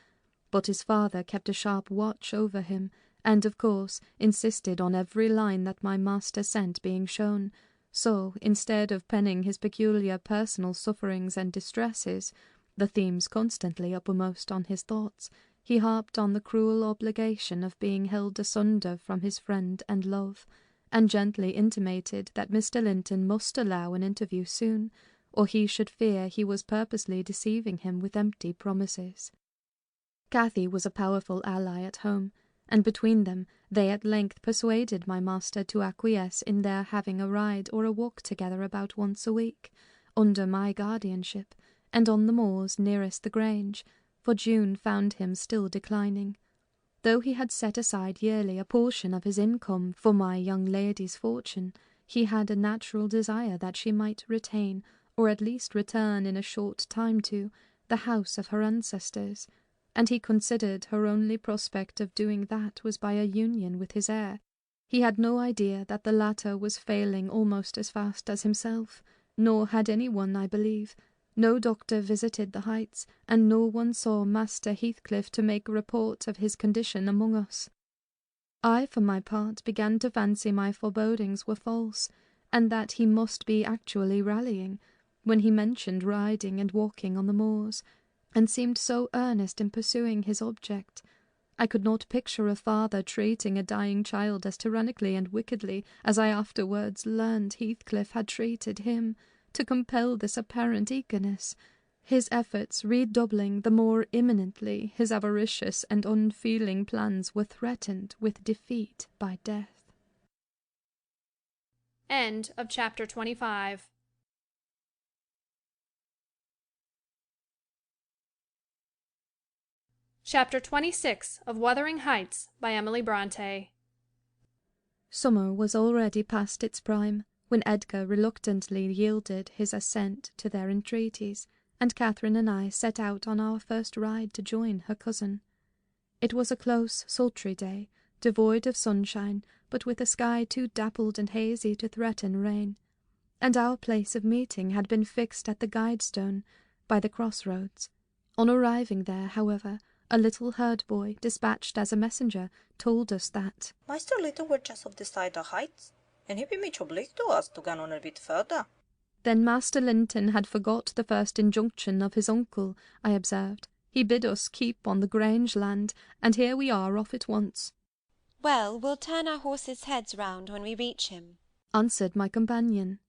But his father kept a sharp watch over him, and of course insisted on every line that my master sent being shown. So, instead of penning his peculiar personal sufferings and distresses, the themes constantly uppermost on his thoughts, he harped on the cruel obligation of being held asunder from his friend and love, and gently intimated that Mr. Linton must allow an interview soon, or he should fear he was purposely deceiving him with empty promises. Cathy was a powerful ally at home, and between them they at length persuaded my master to acquiesce in their having a ride or a walk together about once a week, under my guardianship, and on the moors nearest the Grange, for June found him still declining. Though he had set aside yearly a portion of his income for my young lady's fortune, he had a natural desire that she might retain, or at least return in a short time to, the house of her ancestors, and he considered her only prospect of doing that was by a union with his heir. He had no idea that the latter was failing almost as fast as himself, nor had any one, I believe. No doctor visited the Heights, and no one saw Master Heathcliff to make a report of his condition among us. I, for my part, began to fancy my forebodings were false, and that he must be actually rallying, when he mentioned riding and walking on the moors, and seemed so earnest in pursuing his object. I could not picture a father treating a dying child as tyrannically and wickedly as I afterwards learned Heathcliff had treated him, to compel this apparent eagerness, his efforts redoubling the more imminently his avaricious and unfeeling plans were threatened with defeat by death. End of chapter 25. Chapter 26 of Wuthering Heights by Emily Brontë. Summer was already past its prime, when Edgar reluctantly yielded his assent to their entreaties, and Catherine and I set out on our first ride to join her cousin. It was a close, sultry day, devoid of sunshine, but with a sky too dappled and hazy to threaten rain, and our place of meeting had been fixed at the Guidestone, by the crossroads. On arriving there, however, a little herd boy, dispatched as a messenger, told us that Master Little were just off the side of Heights, and he'd be much obliged to us to go on a bit further. Then Master Linton had forgot the first injunction of his uncle, I observed. He bid us keep on the Grange land, and here we are off at once. Well, we'll turn our horses' heads round when we reach him, answered my companion.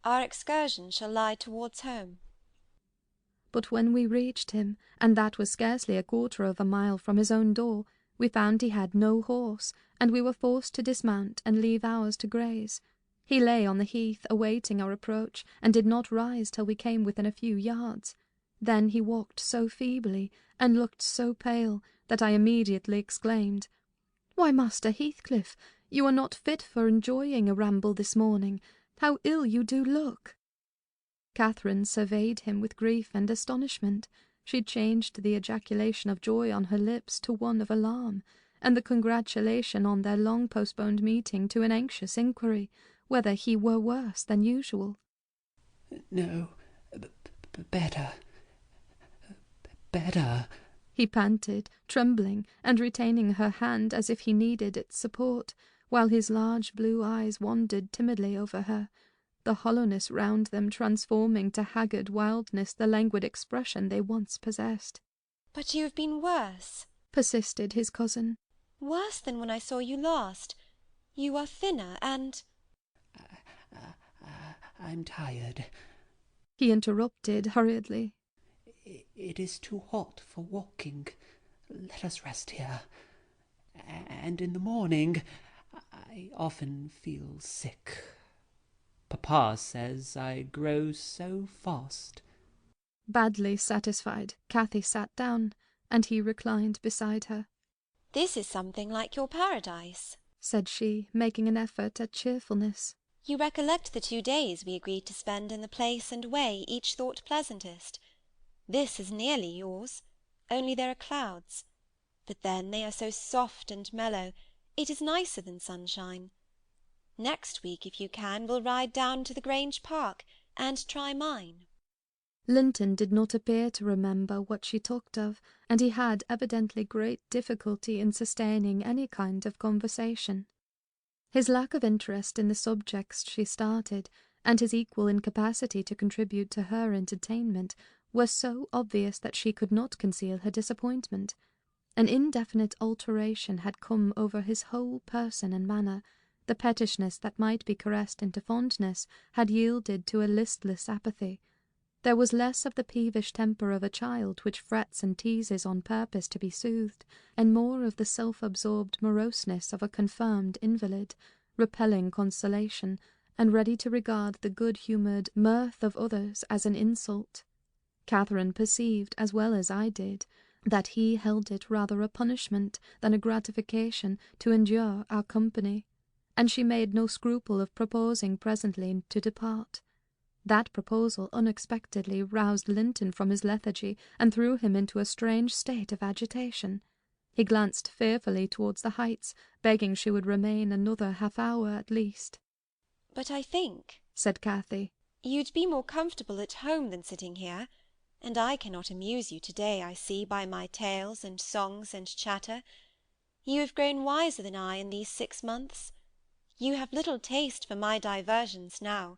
Our excursion shall lie towards home. But when we reached him, and that was scarcely a quarter of a mile from his own door, we found he had no horse, and we were forced to dismount and leave ours to graze. He lay on the heath awaiting our approach, and did not rise till we came within a few yards. Then he walked so feebly, and looked so pale, that I immediately exclaimed, "Why, Master Heathcliff, you are not fit for enjoying a ramble this morning. How ill you do look!" Catherine surveyed him with grief and astonishment. She changed the ejaculation of joy on her lips to one of alarm, and the congratulation on their long-postponed meeting to an anxious inquiry whether he were worse than usual. "No, better, better," he panted, trembling, and retaining her hand as if he needed its support, while his large blue eyes wandered timidly over her, the hollowness round them transforming to haggard wildness the languid expression they once possessed. "But you have been worse," persisted his cousin. "Worse than when I saw you last. You are thinner, and—" "I'm tired," he interrupted hurriedly. "It is too hot for walking. Let us rest here. And in the morning I often feel sick. Papa says I grow so fast." Badly satisfied, Cathy sat down, and he reclined beside her. "This is something like your paradise," said she, making an effort at cheerfulness. "You recollect the 2 days we agreed to spend in the place and way each thought pleasantest. This is nearly yours, only there are clouds. But then they are so soft and mellow, it is nicer than sunshine. Next week, if you can, we'll ride down to the Grange Park, and try mine." Linton did not appear to remember what she talked of, and he had evidently great difficulty in sustaining any kind of conversation. His lack of interest in the subjects she started, and his equal incapacity to contribute to her entertainment, were so obvious that she could not conceal her disappointment. An indefinite alteration had come over his whole person and manner. The pettishness that might be caressed into fondness had yielded to a listless apathy. There was less of the peevish temper of a child which frets and teases on purpose to be soothed, and more of the self-absorbed moroseness of a confirmed invalid, repelling consolation, and ready to regard the good-humoured mirth of others as an insult. Catherine perceived, as well as I did, that he held it rather a punishment than a gratification to endure our company, and she made no scruple of proposing presently to depart. That proposal unexpectedly roused Linton from his lethargy and threw him into a strange state of agitation. He glanced fearfully towards the Heights, begging she would remain another half-hour at least. "But I think," said Cathy, "you'd be more comfortable at home than sitting here, and I cannot amuse you to-day, I see, by my tales and songs and chatter. You have grown wiser than I in these 6 months. You have little taste for my diversions now,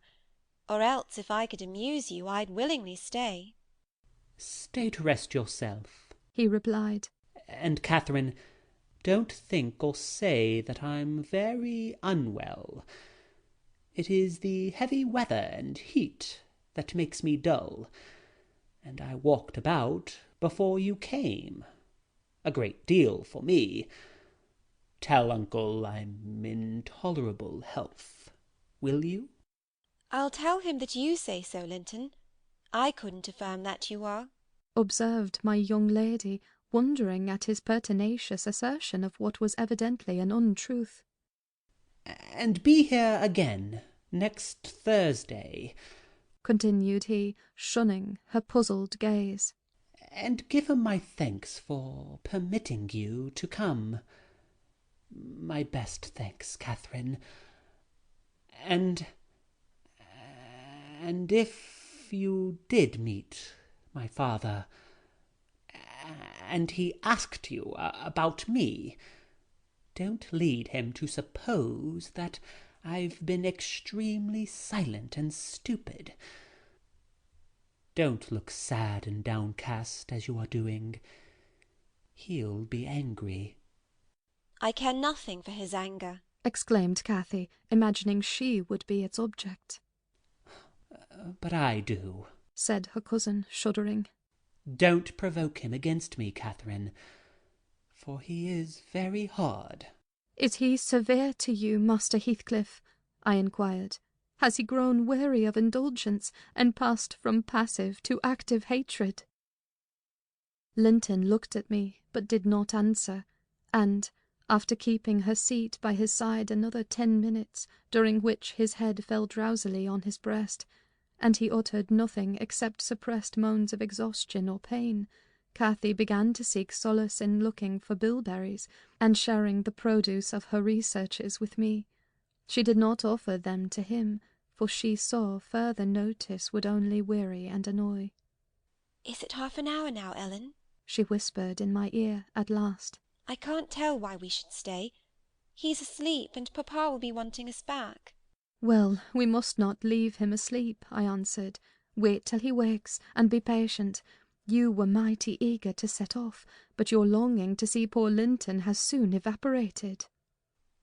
or else if I could amuse you, I'd willingly stay." "Stay to rest yourself," he replied. "And, Catherine, don't think or say that I'm very unwell. It is the heavy weather and heat that makes me dull, and I walked about before you came. A great deal for me. Tell uncle I'm in tolerable health, will you?" "I'll tell him that you say so, Linton. I couldn't affirm that you are," observed my young lady, wondering at his pertinacious assertion of what was evidently an untruth. "And be here again next Thursday," continued he, shunning her puzzled gaze, "and give him my thanks for permitting you to come. My best thanks, Catherine. And if you did meet my father, and he asked you about me, don't lead him to suppose that I've been extremely silent and stupid. Don't look sad and downcast as you are doing. He'll be angry." "I care nothing for his anger," exclaimed Cathy, imagining she would be its object. "But I do," said her cousin, shuddering. "Don't provoke him against me, Catherine, for he is very hard." "Is he severe to you, Master Heathcliff?" I inquired. "Has he grown weary of indulgence, and passed from passive to active hatred?" Linton looked at me, but did not answer, and, after keeping her seat by his side another 10 minutes, during which his head fell drowsily on his breast, and he uttered nothing except suppressed moans of exhaustion or pain, Cathy began to seek solace in looking for bilberries and sharing the produce of her researches with me. She did not offer them to him, for she saw further notice would only weary and annoy. "Is it half an hour now, Ellen?" she whispered in my ear at last. "I can't tell why we should stay. He's asleep, and papa will be wanting us back." "Well, we must not leave him asleep," I answered. "Wait till he wakes, and be patient. You were mighty eager to set off, but your longing to see poor Linton has soon evaporated."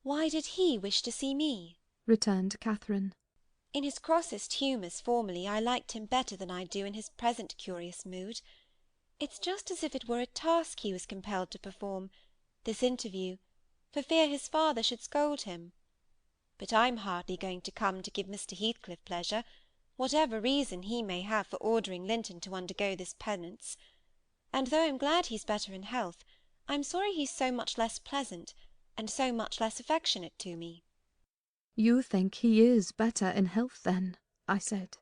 "Why did he wish to see me?" returned Catherine. "In his crossest humours formerly I liked him better than I do in his present curious mood. It's just as if it were a task he was compelled to perform, this interview, for fear his father should scold him. But I'm hardly going to come to give Mr. Heathcliff pleasure, whatever reason he may have for ordering Linton to undergo this penance. And though I'm glad he's better in health, I'm sorry he's so much less pleasant, and so much less affectionate to me." "You think he is better in health, then?" I said.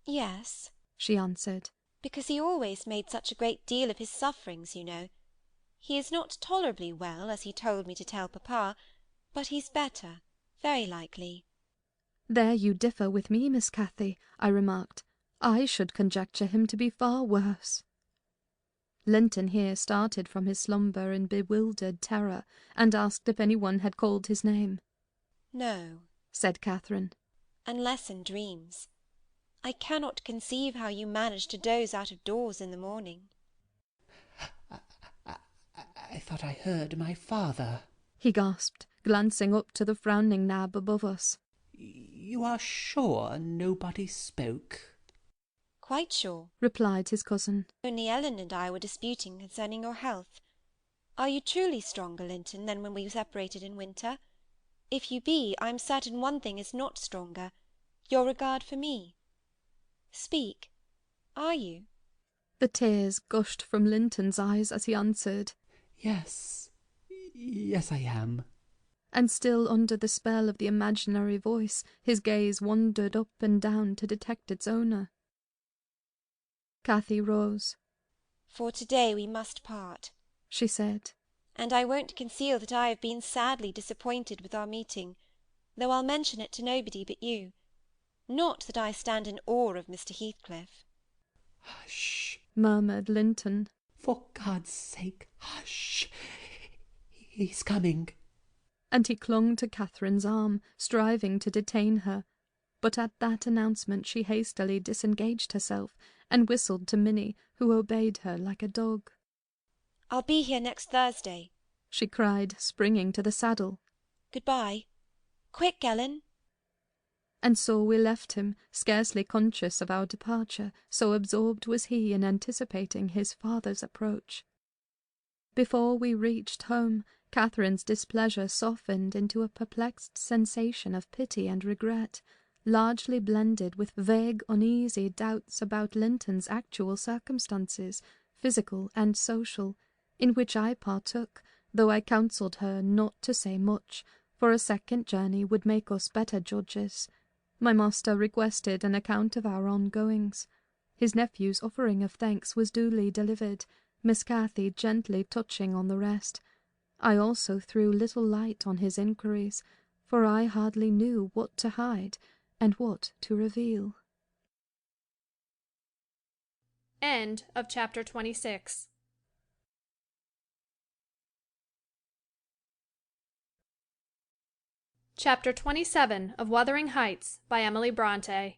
"Yes," she answered. "because he always made such a great deal of his sufferings, you know. He is not tolerably well, as he told me to tell papa, but he's better, very likely." "There you differ with me, Miss Cathy," I remarked. "I should conjecture him to be far worse." Linton here started from his slumber in bewildered terror, and asked if anyone had called his name. "No," said Catherine. "unless in dreams. I cannot conceive how you manage to doze out of doors in the morning." I thought I heard my father," he gasped, glancing up to the frowning nab above us. "You are sure nobody spoke?" "Quite sure," replied his cousin. "only Ellen and I were disputing concerning your health. Are you truly stronger, Linton, than when we separated in winter? If you be, I'm certain one thing is not stronger, your regard for me. Speak. Are you?" The tears gushed from Linton's eyes as he answered, Yes, I am." and still under the spell of the imaginary voice, his gaze wandered up and down to detect its owner. Cathy rose. "For to-day we must part," she said. "and I won't conceal that I have been sadly disappointed with our meeting, though I'll mention it to nobody but you. Not that I stand in awe of Mr. Heathcliff." "Hush!" murmured Linton. "For God's sake, hush! He's coming." And he clung to Catherine's arm, striving to detain her. But at that announcement she hastily disengaged herself, and whistled to Minnie, who obeyed her like a dog. "I'll be here next Thursday," she cried, springing to the saddle. "Good-bye. Quick, Ellen." And so we left him, scarcely conscious of our departure, so absorbed was he in anticipating his father's approach. Before we reached home, Catherine's displeasure softened into a perplexed sensation of pity and regret, largely blended with vague, uneasy doubts about Linton's actual circumstances, physical and social, in which I partook, though I counselled her not to say much, for a second journey would make us better judges. My master requested an account of our ongoings. His nephew's offering of thanks was duly delivered, Miss Cathy gently touching on the rest. I also threw little light on his inquiries, for I hardly knew what to hide and what to reveal. End of chapter 26. Chapter 27 of Wuthering Heights by Emily Brontë.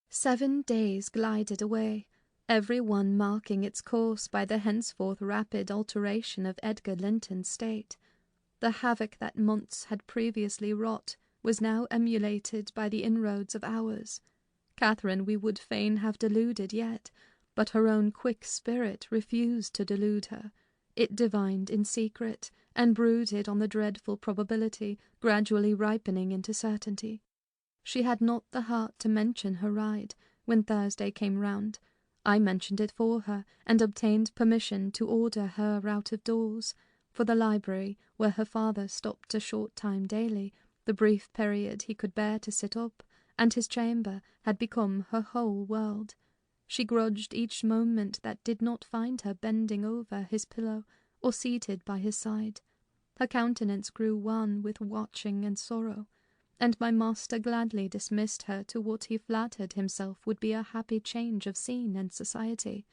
7 days glided away, every one marking its course by the henceforth rapid alteration of Edgar Linton's state. The havoc that months had previously wrought was now emulated by the inroads of hours. Catherine we would fain have deluded yet, but her own quick spirit refused to delude her. It divined in secret, and brooded on the dreadful probability gradually ripening into certainty. She had not the heart to mention her ride when Thursday came round. I mentioned it for her, and obtained permission to order her out of doors, for the library, where her father stopped a short time daily, the brief period he could bear to sit up, and his chamber had become her whole world. She grudged each moment that did not find her bending over his pillow, or seated by his side. Her countenance grew wan with watching and sorrow, and my master gladly dismissed her to what he flattered himself would be a happy change of scene and society,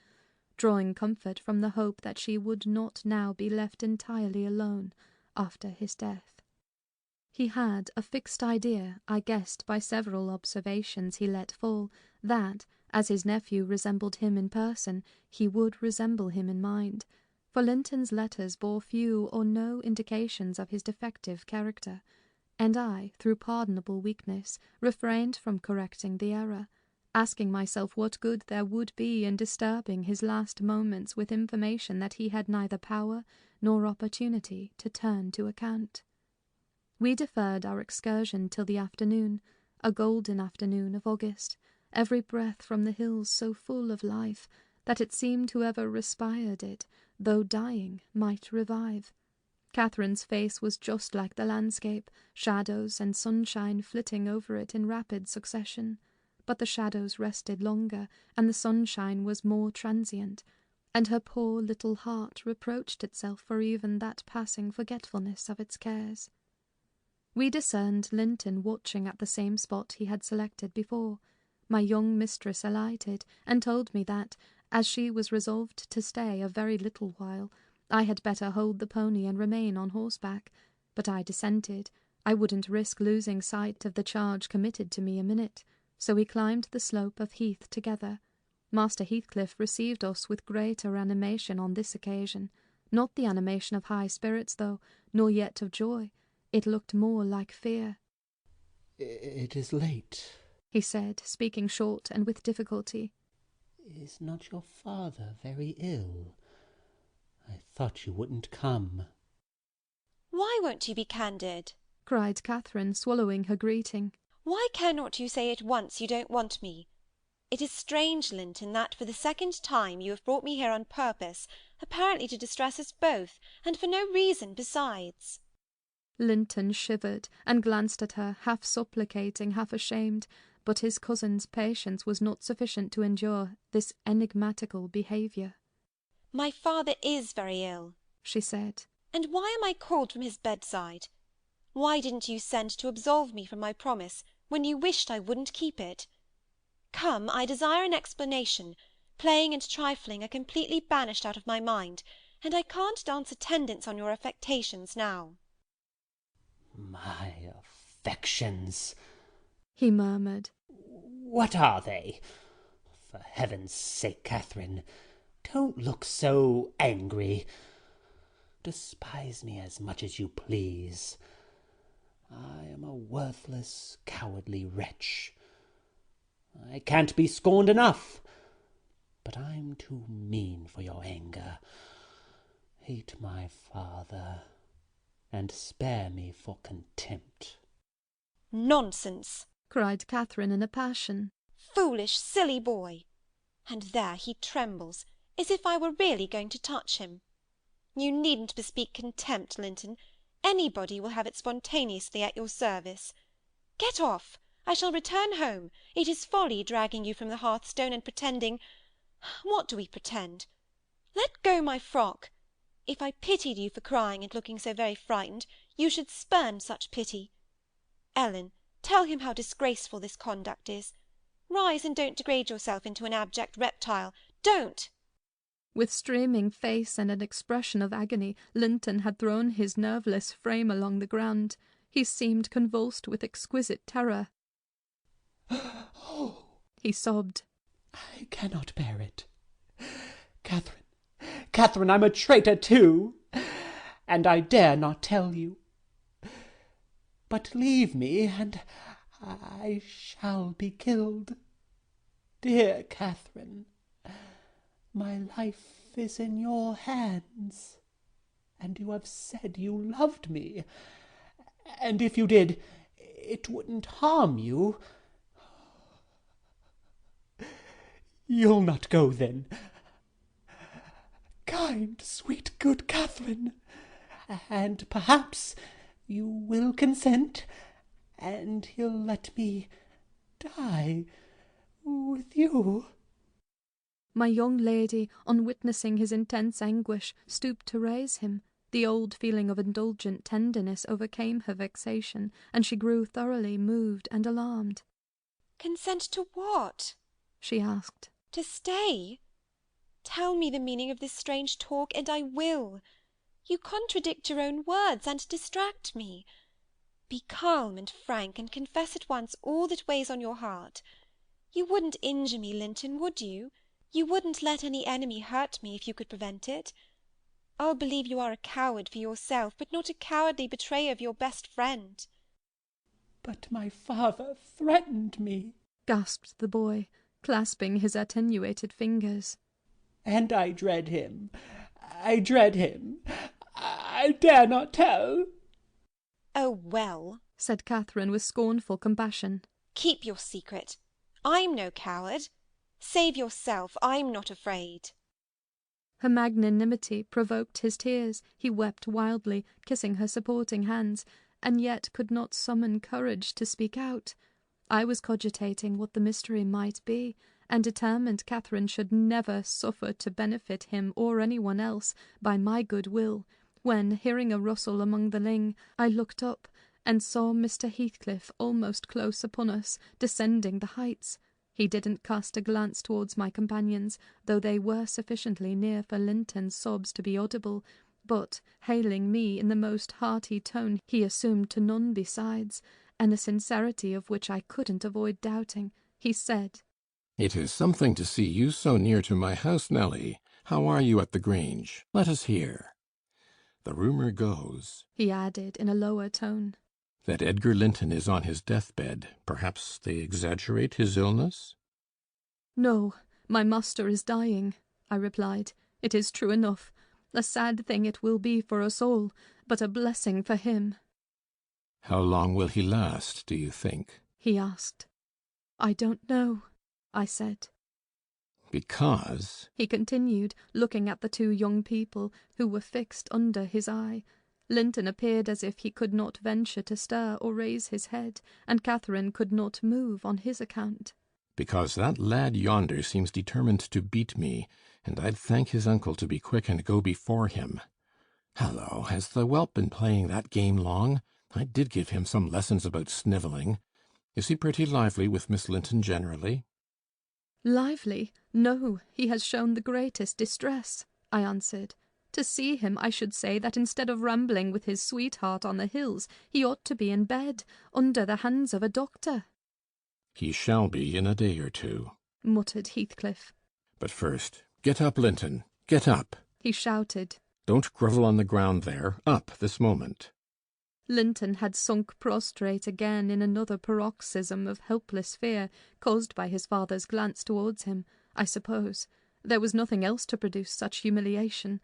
drawing comfort from the hope that she would not now be left entirely alone after his death. He had a fixed idea, I guessed by several observations he let fall, that, as his nephew resembled him in person, he would resemble him in mind, for Linton's letters bore few or no indications of his defective character, and I, through pardonable weakness, refrained from correcting the error, asking myself what good there would be in disturbing his last moments with information that he had neither power nor opportunity to turn to account. We deferred our excursion till the afternoon, a golden afternoon of August, every breath from the hills so full of life that it seemed whoever respired it, though dying, might revive. Catherine's face was just like the landscape, shadows and sunshine flitting over it in rapid succession, but the shadows rested longer, and the sunshine was more transient, and her poor little heart reproached itself for even that passing forgetfulness of its cares. We discerned Linton watching at the same spot he had selected before. My young mistress alighted, and told me that, as she was resolved to stay a very little while, I had better hold the pony and remain on horseback, but I dissented. I wouldn't risk losing sight of the charge committed to me a minute, so we climbed the slope of heath together. Master Heathcliff received us with greater animation on this occasion, not the animation of high spirits, though, nor yet of joy. It looked more like fear. "It is late," he said, speaking short and with difficulty. "Is not your father very ill? I thought you wouldn't come." "Why won't you be candid?" cried Catherine, swallowing her greeting. "Why cannot you say at once you don't want me? It is strange, Linton, that for the second time you have brought me here on purpose, apparently to distress us both, and for no reason besides." Linton shivered and glanced at her, half supplicating, half ashamed, but his cousin's patience was not sufficient to endure this enigmatical behaviour. "My father is very ill," she said. "and why am I called from his bedside? Why didn't you send to absolve me from my promise, when you wished I wouldn't keep it? Come, I desire an explanation. Playing and trifling are completely banished out of my mind, and I can't dance attendance on your affectations now." My affections, he murmured. What are they? For heaven's sake, Catherine, don't look so angry. Despise me as much as you please. I am a worthless, cowardly wretch. I can't be scorned enough, but I'm too mean for your anger. Hate my father, and spare me for contempt. "Nonsense!" cried Catherine in a passion. "Foolish, silly boy! And there he trembles, as if I were really going to touch him. You needn't bespeak contempt, Linton. Anybody will have it spontaneously at your service. Get off! I shall return home. It is folly dragging you from the hearthstone and pretending— What do we pretend? Let go my frock. If I pitied you for crying and looking so very frightened, you should spurn such pity. Ellen, tell him how disgraceful this conduct is. Rise and don't degrade yourself into an abject reptile. Don't!" With streaming face and an expression of agony, Linton had thrown his nerveless frame along the ground. He seemed convulsed with exquisite terror. "Oh!" he sobbed. "I cannot bear it. Catherine, I'm a traitor too, and I dare not tell you. But leave me, and I shall be killed. Dear Catherine, my life is in your hands, and you have said you loved me, and if you did, it wouldn't harm you. You'll not go, then? Kind, sweet, good Catherine, and perhaps you will consent, and he'll let me die with you." My young lady, on witnessing his intense anguish, stooped to raise him. The old feeling of indulgent tenderness overcame her vexation, and she grew thoroughly moved and alarmed. "Consent to what?" she asked. "To stay? Tell me the meaning of this strange talk, and I will. You contradict your own words, and distract me. Be calm and frank, and confess at once all that weighs on your heart. You wouldn't injure me, Linton, would you? You wouldn't let any enemy hurt me if you could prevent it? I'll believe you are a coward for yourself, but not a cowardly betrayer of your best friend." "But my father threatened me," gasped the boy, clasping his attenuated fingers. "And I dread him. I dare not tell." "Oh, well," said Catherine with scornful compassion. "keep your secret. I'm no coward. Save yourself. I'm not afraid." Her magnanimity provoked his tears. He wept wildly, kissing her supporting hands, and yet could not summon courage to speak out. I was cogitating what the mystery might be, and determined Catherine should never suffer to benefit him or anyone else by my good will, when, hearing a rustle among the ling, I looked up and saw Mr. Heathcliff almost close upon us, descending the heights. He didn't cast a glance towards my companions, though they were sufficiently near for Linton's sobs to be audible, but, hailing me in the most hearty tone he assumed to none besides, and the sincerity of which I couldn't avoid doubting, he said, "It is something to see you so near to my house, Nelly. How are you at the Grange? Let us hear. The rumour goes," he added in a lower tone, "that Edgar Linton is on his deathbed. Perhaps they exaggerate his illness?" "No, my master is dying," I replied. "It is true enough. A sad thing it will be for us all, but a blessing for him." "How long will he last, do you think?" he asked. "I don't know," I said. "Because," he continued, looking at the two young people who were fixed under his eye, Linton appeared as if he could not venture to stir or raise his head, and Catherine could not move on his account. Because that lad yonder seems determined to beat me, and I'd thank his uncle to be quick and go before him. Hallo, has the whelp been playing that game long? I did give him some lessons about snivelling. Is he pretty lively with Miss Linton generally? Lively? No, he has shown the greatest distress, I answered. To see him, I should say that instead of rambling with his sweetheart on the hills, he ought to be in bed, under the hands of a doctor. He shall be in a day or two, muttered Heathcliff. But first, get up, Linton, get up, he shouted. Don't grovel on the ground there. Up this moment. Linton had sunk prostrate again in another paroxysm of helpless fear, caused by his father's glance towards him, I suppose. There was nothing else to produce such humiliation.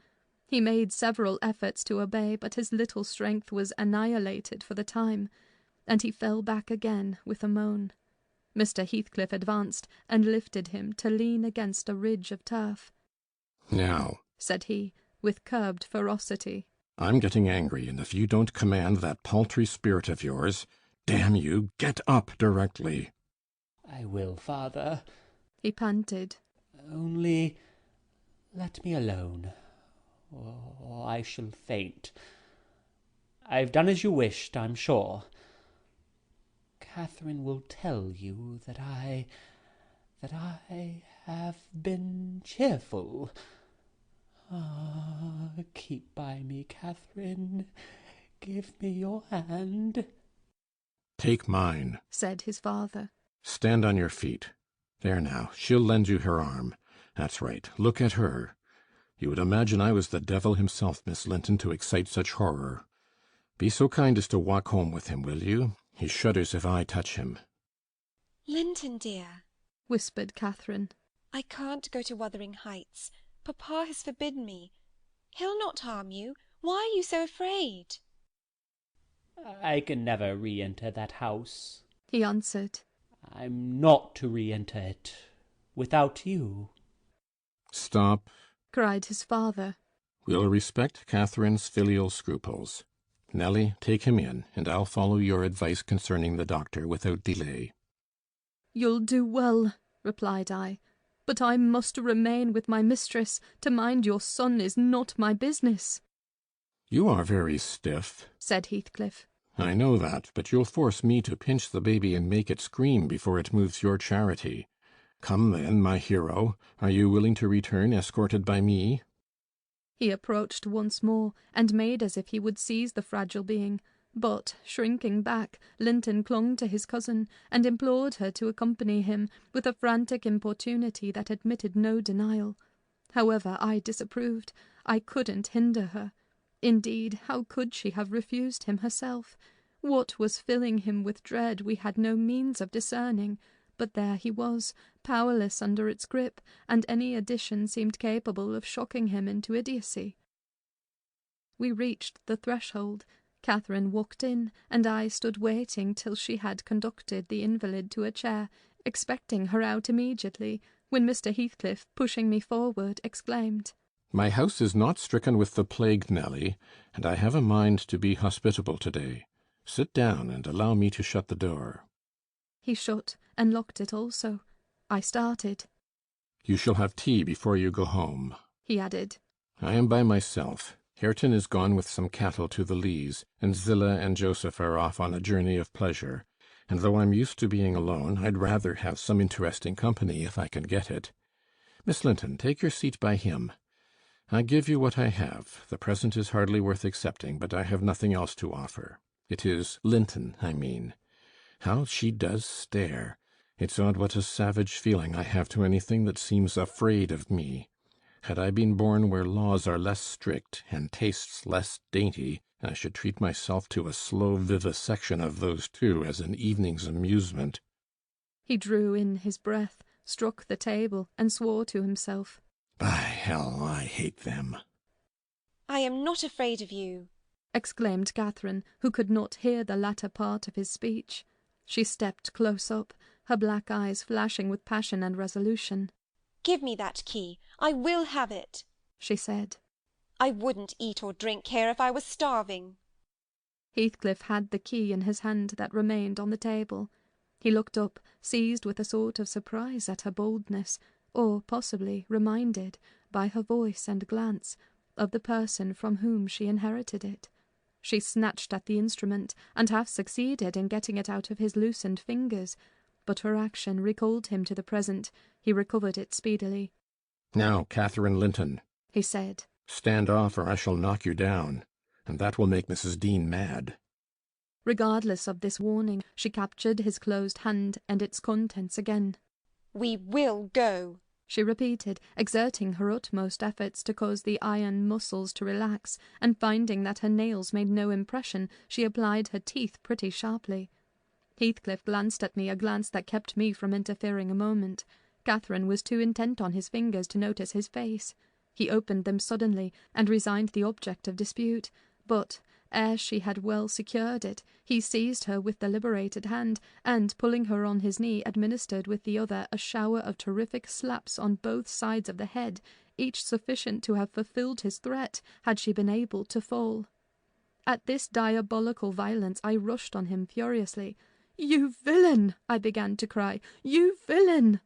He made several efforts to obey, but his little strength was annihilated for the time, and he fell back again with a moan. Mr. Heathcliff advanced and lifted him to lean against a ridge of turf. Now, said he, with curbed ferocity, I'm getting angry, and if you don't command that paltry spirit of yours, damn you, get up directly. I will, father. He panted. Only let me alone, or I shall faint. I've done as you wished, I'm sure. Catherine will tell you that I have been cheerful. Ah, keep by me, Catherine. Give me your hand. Take mine, said his father. Stand on your feet. There now, she'll lend you her arm. That's right, look at her. You would imagine I was the devil himself, Miss Linton, to excite such horror. Be so kind as to walk home with him, will you? He shudders if I touch him. Linton, dear, whispered Catherine. I can't go to Wuthering Heights. Papa has forbidden me. He'll not harm you. Why are you so afraid? I can never re-enter that house, he answered. I'm not to re-enter it without you. Stop, cried his father. We'll respect Catherine's filial scruples. Nelly, take him in, and I'll follow your advice concerning the doctor without delay. You'll do well, replied I, but I must remain with my mistress. To mind your son is not my business. You are very stiff, said Heathcliff. I know that, but you'll force me to pinch the baby and make it scream before it moves your charity. Come then, my hero, are you willing to return escorted by me? He approached once more, and made as if he would seize the fragile being, but, shrinking back, Linton clung to his cousin, and implored her to accompany him, with a frantic importunity that admitted no denial. However, I disapproved. I couldn't hinder her. Indeed, how could she have refused him herself? What was filling him with dread we had no means of discerning, but there he was, powerless under its grip, and any addition seemed capable of shocking him into idiocy. We reached the threshold. Catherine walked in, and I stood waiting till she had conducted the invalid to a chair, expecting her out immediately, when Mr. Heathcliff, pushing me forward, exclaimed, My house is not stricken with the plague, Nelly, and I have a mind to be hospitable today. Sit down and allow me to shut the door. He shut and locked it also. I started. You shall have tea before you go home, he added. I am by myself. Hareton is gone with some cattle to the Leas, and Zillah and Joseph are off on a journey of pleasure, and though I'm used to being alone, I'd rather have some interesting company if I can get it. Miss Linton, take your seat by him. I give you what I have. The present is hardly worth accepting, but I have nothing else to offer. It is Linton, I mean. How she does stare! It's odd what a savage feeling I have to anything that seems afraid of me. Had I been born where laws are less strict and tastes less dainty, I should treat myself to a slow vivisection of those two as an evening's amusement. He drew in his breath, struck the table, and swore to himself. By hell, I hate them. I am not afraid of you, exclaimed Catherine, who could not hear the latter part of his speech. She stepped close up, her black eyes flashing with passion and resolution. Give me that key. I will have it, she said. I wouldn't eat or drink here if I was starving. Heathcliff had the key in his hand that remained on the table. He looked up, seized with a sort of surprise at her boldness, or possibly reminded, by her voice and glance, of the person from whom she inherited it. She snatched at the instrument, and half succeeded in getting it out of his loosened fingers, but her action recalled him to the present. He recovered it speedily. "Now, Catherine Linton," he said, "stand off or I shall knock you down, and that will make Mrs. Dean mad." Regardless of this warning, she captured his closed hand and its contents again. "We will go," she repeated, exerting her utmost efforts to cause the iron muscles to relax, and finding that her nails made no impression, she applied her teeth pretty sharply. Heathcliff glanced at me, a glance that kept me from interfering a moment. Catherine was too intent on his fingers to notice his face. He opened them suddenly, and resigned the object of dispute, but ere she had well secured it, he seized her with the liberated hand, and, pulling her on his knee, administered with the other a shower of terrific slaps on both sides of the head, each sufficient to have fulfilled his threat, had she been able to fall. At this diabolical violence I rushed on him furiously. "You villain!" I began to cry. "You villain!"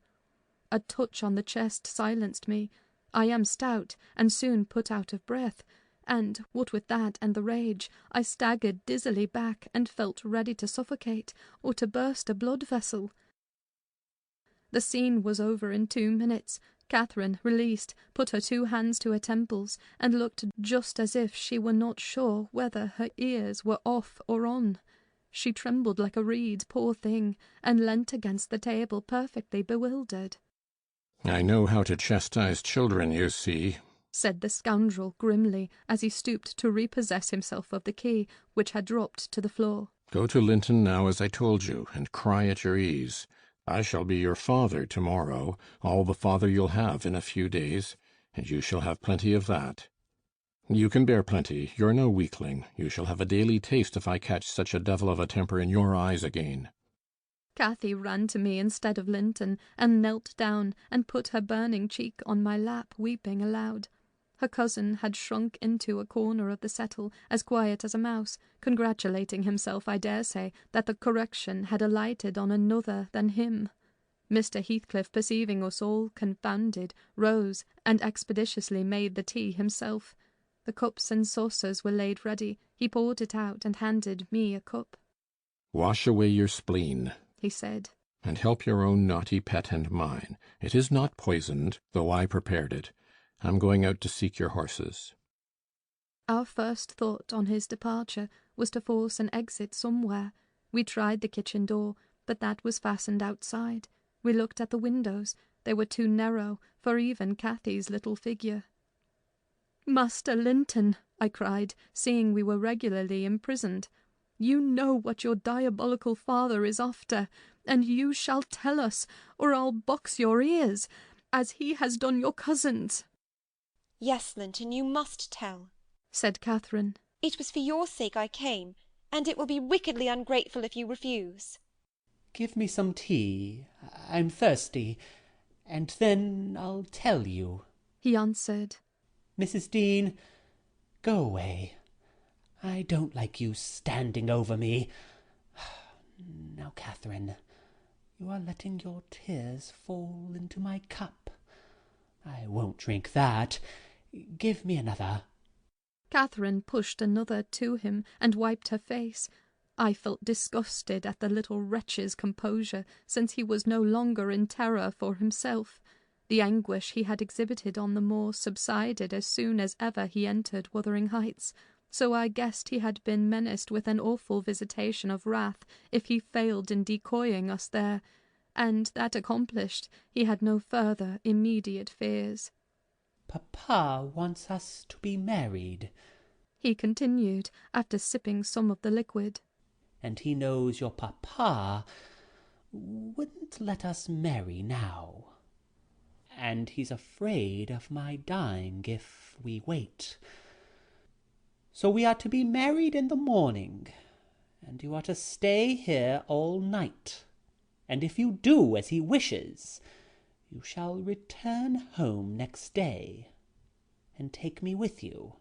A touch on the chest silenced me. I am stout, and soon put out of breath, and, what with that and the rage, I staggered dizzily back and felt ready to suffocate, or to burst a blood vessel. The scene was over in 2 minutes. Catherine, released, put her 2 hands to her temples, and looked just as if she were not sure whether her ears were off or on. She trembled like a reed, poor thing, and leant against the table perfectly bewildered. "I know how to chastise children, you see," said the scoundrel grimly, as he stooped to repossess himself of the key, which had dropped to the floor. "Go to Linton now, as I told you, and cry at your ease. I shall be your father tomorrow, all the father you'll have in a few days, and you shall have plenty of that. You can bear plenty, you're no weakling. You shall have a daily taste if I catch such a devil of a temper in your eyes again." Cathy ran to me instead of Linton, and knelt down, and put her burning cheek on my lap, weeping aloud. Her cousin had shrunk into a corner of the settle, as quiet as a mouse, congratulating himself, I dare say, that the correction had alighted on another than him. Mr. Heathcliff, perceiving us all confounded, rose, and expeditiously made the tea himself. The cups and saucers were laid ready. He poured it out, and handed me a cup. "Wash away your spleen," he said, "and help your own naughty pet and mine. It is not poisoned, though I prepared it. I'm going out to seek your horses." Our first thought on his departure was to force an exit somewhere. We tried the kitchen door, but that was fastened outside. We looked at the windows. They were too narrow for even Cathy's little figure. "Master Linton," I cried, seeing we were regularly imprisoned, "you know what your diabolical father is after, and you shall tell us, or I'll box your ears, as he has done your cousin's." "Yes, Linton, you must tell," said Catherine. "It was for your sake I came, and it will be wickedly ungrateful if you refuse." "Give me some tea. I'm thirsty, and then I'll tell you," he answered. "Mrs. Dean, go away. I don't like you standing over me. Now, Catherine, you are letting your tears fall into my cup. I won't drink that. Give me another." Catherine pushed another to him, and wiped her face. I felt disgusted at the little wretch's composure, since he was no longer in terror for himself. The anguish he had exhibited on the moor subsided as soon as ever he entered Wuthering Heights, so I guessed he had been menaced with an awful visitation of wrath if he failed in decoying us there, and that accomplished, he had no further immediate fears. "Papa wants us to be married," he continued, after sipping some of the liquid. "and he knows your papa wouldn't let us marry now. And he's afraid of my dying if we wait. So we are to be married in the morning, and you are to stay here all night. And if you do as he wishes, you shall return home next day, and take me with you."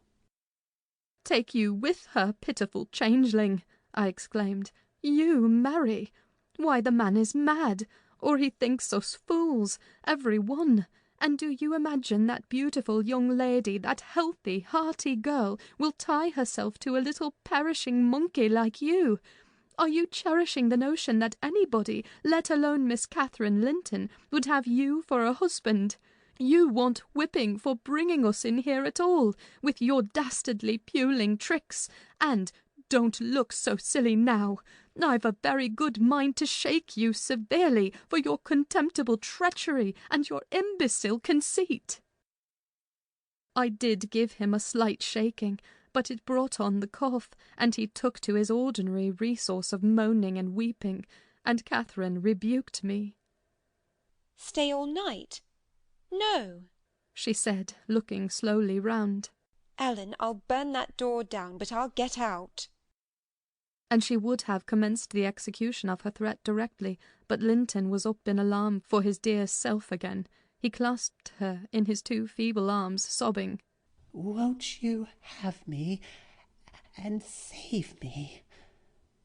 "Take you with her, pitiful changeling," I exclaimed. "You marry? Why, the man is mad, or he thinks us fools, every one. And do you imagine that beautiful young lady, that healthy, hearty girl, will tie herself to a little perishing monkey like you? Are you cherishing the notion that anybody, let alone Miss Catherine Linton, would have you for a husband? You want whipping for bringing us in here at all, with your dastardly puling tricks, and don't look so silly now. I've a very good mind to shake you severely for your contemptible treachery and your imbecile conceit." I did give him a slight shaking, but it brought on the cough, and he took to his ordinary resource of moaning and weeping, and Catherine rebuked me. "Stay all night? No," she said, looking slowly round. "Ellen, I'll burn that door down, but I'll get out." And she would have commenced the execution of her threat directly, but Linton was up in alarm for his dear self again. He clasped her in his two feeble arms, sobbing, "Won't you have me and save me?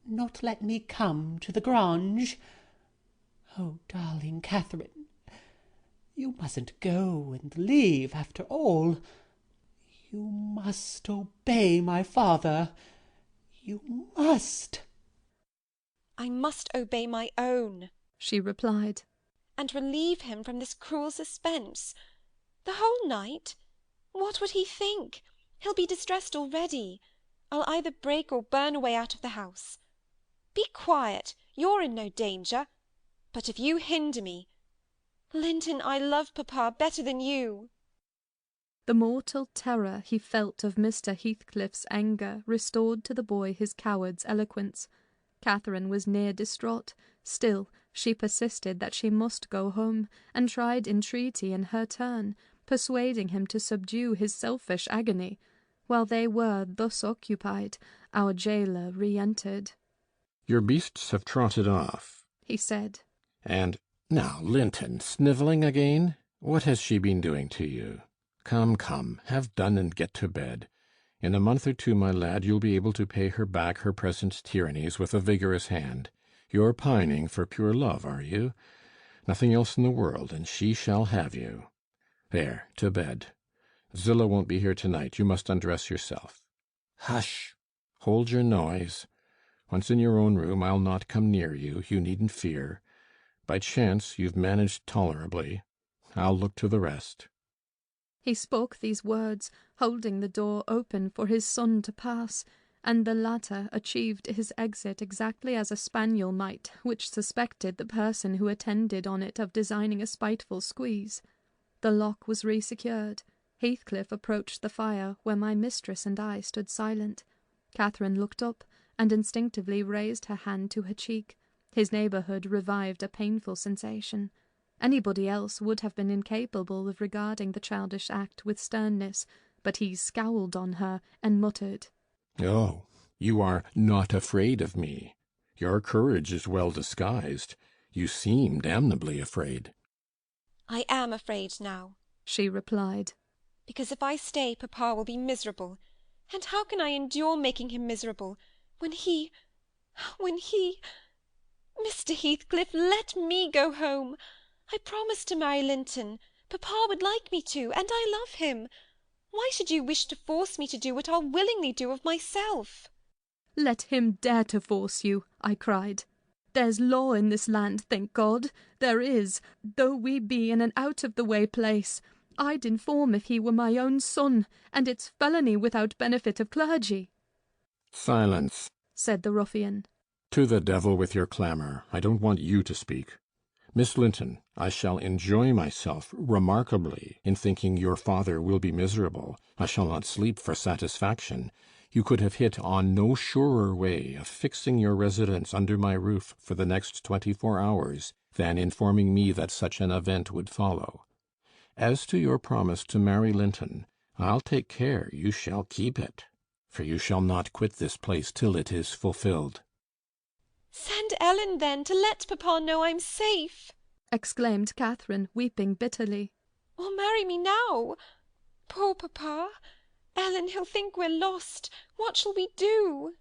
Not let me come to the Grange? Oh, darling Catherine, you mustn't go and leave after all. You must obey my father. You must." "I must obey my own," she replied, "and relieve him from this cruel suspense. The whole night? What would he think? He'll be distressed already. I'll either break or burn away out of the house. Be quiet, you're in no danger. But if you hinder me— Linton, I love papa better than you." The mortal terror he felt of Mr. Heathcliff's anger restored to the boy his coward's eloquence. Catherine was near distraught. Still, she persisted that she must go home, and tried entreaty in her turn, persuading him to subdue his selfish agony. While they were thus occupied, our gaoler re-entered. "Your beasts have trotted off," he said. "And now, Linton, snivelling again? What has she been doing to you? Come, come, have done and get to bed. In a month or two, my lad, you'll be able to pay her back her present tyrannies with a vigorous hand. You're pining for pure love, are you? Nothing else in the world, and she shall have you. There, to bed. Zillah won't be here tonight. You must undress yourself. Hush! Hold your noise. Once in your own room, I'll not come near you. You needn't fear. By chance, you've managed tolerably. I'll look to the rest." He spoke these words, holding the door open for his son to pass, and the latter achieved his exit exactly as a spaniel might, which suspected the person who attended on it of designing a spiteful squeeze. The lock was resecured. Heathcliff approached the fire, where my mistress and I stood silent. Catherine looked up, and instinctively raised her hand to her cheek. His neighbourhood revived a painful sensation. Anybody else would have been incapable of regarding the childish act with sternness, but he scowled on her and muttered, "Oh, you are not afraid of me. Your courage is well disguised. You seem damnably afraid." "I am afraid now," she replied, "because if I stay, papa will be miserable. And how can I endure making him miserable, when he— Mr. Heathcliff, let me go home. I promised to marry Linton. Papa would like me to, and I love him. Why should you wish to force me to do what I'll willingly do of myself?" "Let him dare to force you," I cried. "There's law in this land, thank God. There is, though we be in an out-of-the-way place. I'd inform if he were my own son, and it's felony without benefit of clergy." "Silence," said the ruffian. "To the devil with your clamour. I don't want you to speak. Miss Linton, I shall enjoy myself remarkably in thinking your father will be miserable. I shall not sleep for satisfaction. You could have hit on no surer way of fixing your residence under my roof for the next 24 hours than informing me that such an event would follow. As to your promise to marry Linton, I'll take care you shall keep it, for you shall not quit this place till it is fulfilled." "Send Ellen, then, to let papa know I'm safe," exclaimed Catherine, weeping bitterly. "Or marry me now. Poor papa! Ellen, he'll think we're lost. What shall we do?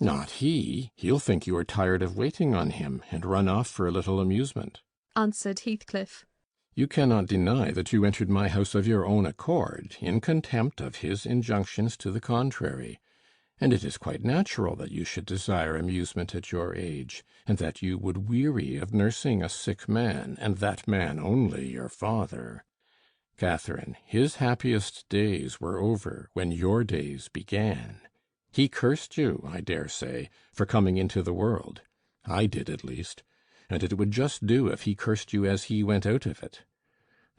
Not he. He'll think you are tired of waiting on him, and run off for a little amusement," answered Heathcliff. "You cannot deny that you entered my house of your own accord, in contempt of his injunctions to the contrary, and it is quite natural that you should desire amusement at your age, and that you would weary of nursing a sick man, and that man only your father. Catherine, his happiest days were over when your days began. He cursed you, I dare say, for coming into the world. I did, at least, and it would just do if he cursed you as he went out of it.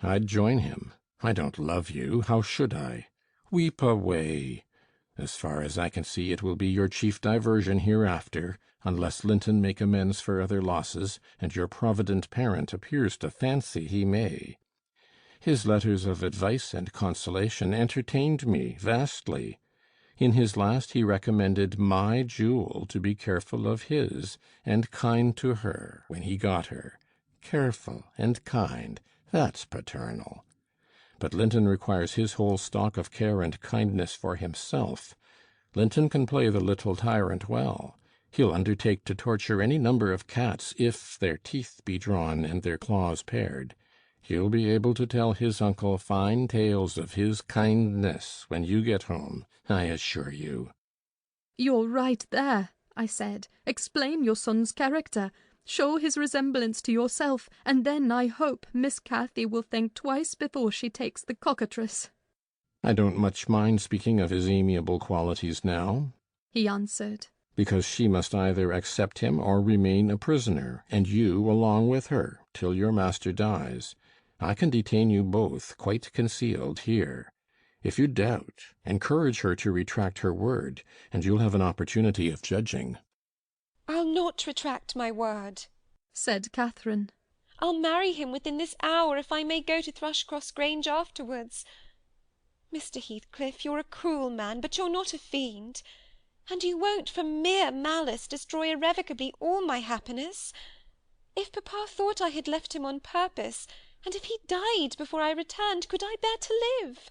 I'd join him. I don't love you. How should I? Weep away. As far as I can see, it will be your chief diversion hereafter, unless Linton make amends for other losses, and your provident parent appears to fancy he may. His letters of advice and consolation entertained me vastly. In his last he recommended my jewel to be careful of his, and kind to her when he got her. Careful and kind, that's paternal. But Linton requires his whole stock of care and kindness for himself. Linton can play the little tyrant well. He'll undertake to torture any number of cats if their teeth be drawn and their claws pared. He'll be able to tell his uncle fine tales of his kindness when you get home, I assure you." "You're right there," I said. "Explain your son's character. Show his resemblance to yourself, and then I hope Miss Cathy will think twice before she takes the cockatrice." "I don't much mind speaking of his amiable qualities now," he answered, "because she must either accept him or remain a prisoner, and you along with her, till your master dies. I can detain you both, quite concealed, here. If you doubt, encourage her to retract her word, and you'll have an opportunity of judging." "I'll not retract my word," said Catherine. "I'll marry him within this hour, if I may go to Thrushcross Grange afterwards. Mr. Heathcliff, you're a cruel man, but you're not a fiend. And you won't, from mere malice, destroy irrevocably all my happiness. If papa thought I had left him on purpose, and if he died before I returned, could I bear to live?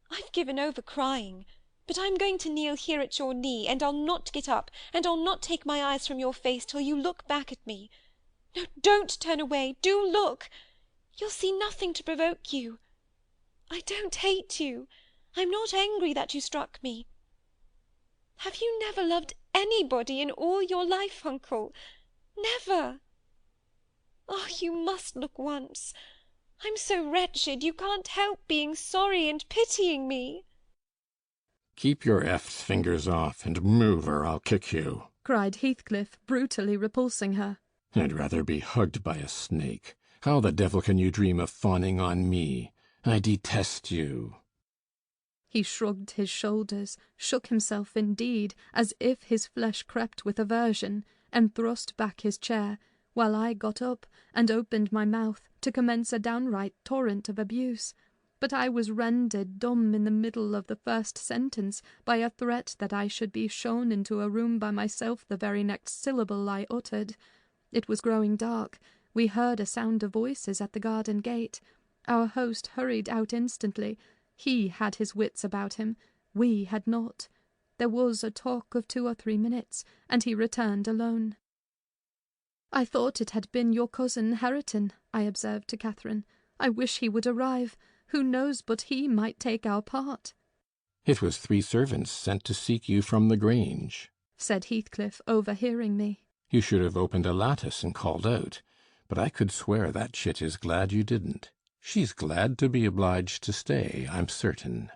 I've given over crying, but I'm going to kneel here at your knee, and I'll not get up, and I'll not take my eyes from your face till you look back at me. No, don't turn away, do look. You'll see nothing to provoke you. I don't hate you. I'm not angry that you struck me. Have you never loved anybody in all your life, uncle? Never? Oh, you must look once. I'm so wretched, you can't help being sorry and pitying me." "Keep your F's fingers off, and move or I'll kick you," cried Heathcliff, brutally repulsing her. "I'd rather be hugged by a snake. How the devil can you dream of fawning on me? I detest you." He shrugged his shoulders, shook himself indeed, as if his flesh crept with aversion, and thrust back his chair, while I got up and opened my mouth to commence a downright torrent of abuse. But I was rendered dumb in the middle of the first sentence by a threat that I should be shown into a room by myself the very next syllable I uttered. It was growing dark. We heard a sound of voices at the garden gate. Our host hurried out instantly. He had his wits about him. We had not. There was a talk of 2 or 3 minutes, and he returned alone. "I thought it had been your cousin Hareton," I observed to Catherine. "I wish he would arrive. Who knows but he might take our part?" "It was 3 servants sent to seek you from the Grange," said Heathcliff, overhearing me. "You should have opened a lattice and called out. But I could swear that chit is glad you didn't. She's glad to be obliged to stay, I'm certain."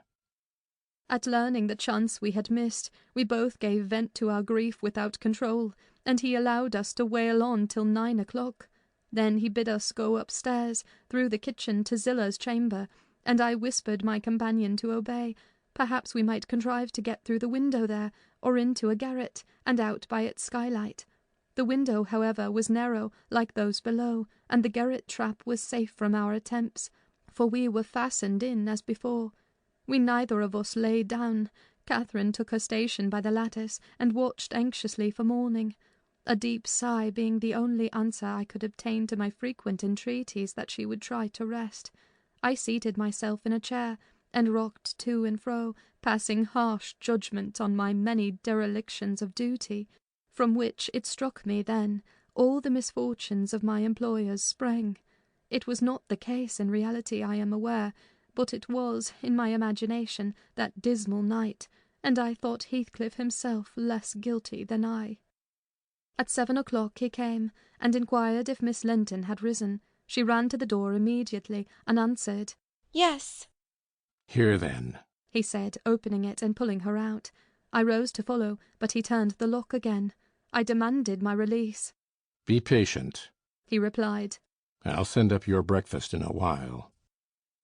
At learning the chance we had missed, we both gave vent to our grief without control, and he allowed us to wail on till 9 o'clock. Then he bid us go upstairs, through the kitchen to Zilla's chamber, and I whispered my companion to obey. Perhaps we might contrive to get through the window there, or into a garret, and out by its skylight. The window, however, was narrow, like those below, and the garret trap was safe from our attempts, for we were fastened in as before. We neither of us lay down. Catherine took her station by the lattice, and watched anxiously for morning, a deep sigh being the only answer I could obtain to my frequent entreaties that she would try to rest. I seated myself in a chair, and rocked to and fro, passing harsh judgment on my many derelictions of duty, from which, it struck me then, all the misfortunes of my employers sprang. It was not the case in reality, I am aware, but it was, in my imagination, that dismal night, and I thought Heathcliff himself less guilty than I. At 7 o'clock he came, and inquired if Miss Linton had risen. She ran to the door immediately, and answered, "Yes." "Here, then," he said, opening it and pulling her out. I rose to follow, but he turned the lock again. I demanded my release. "Be patient," he replied. "I'll send up your breakfast in a while."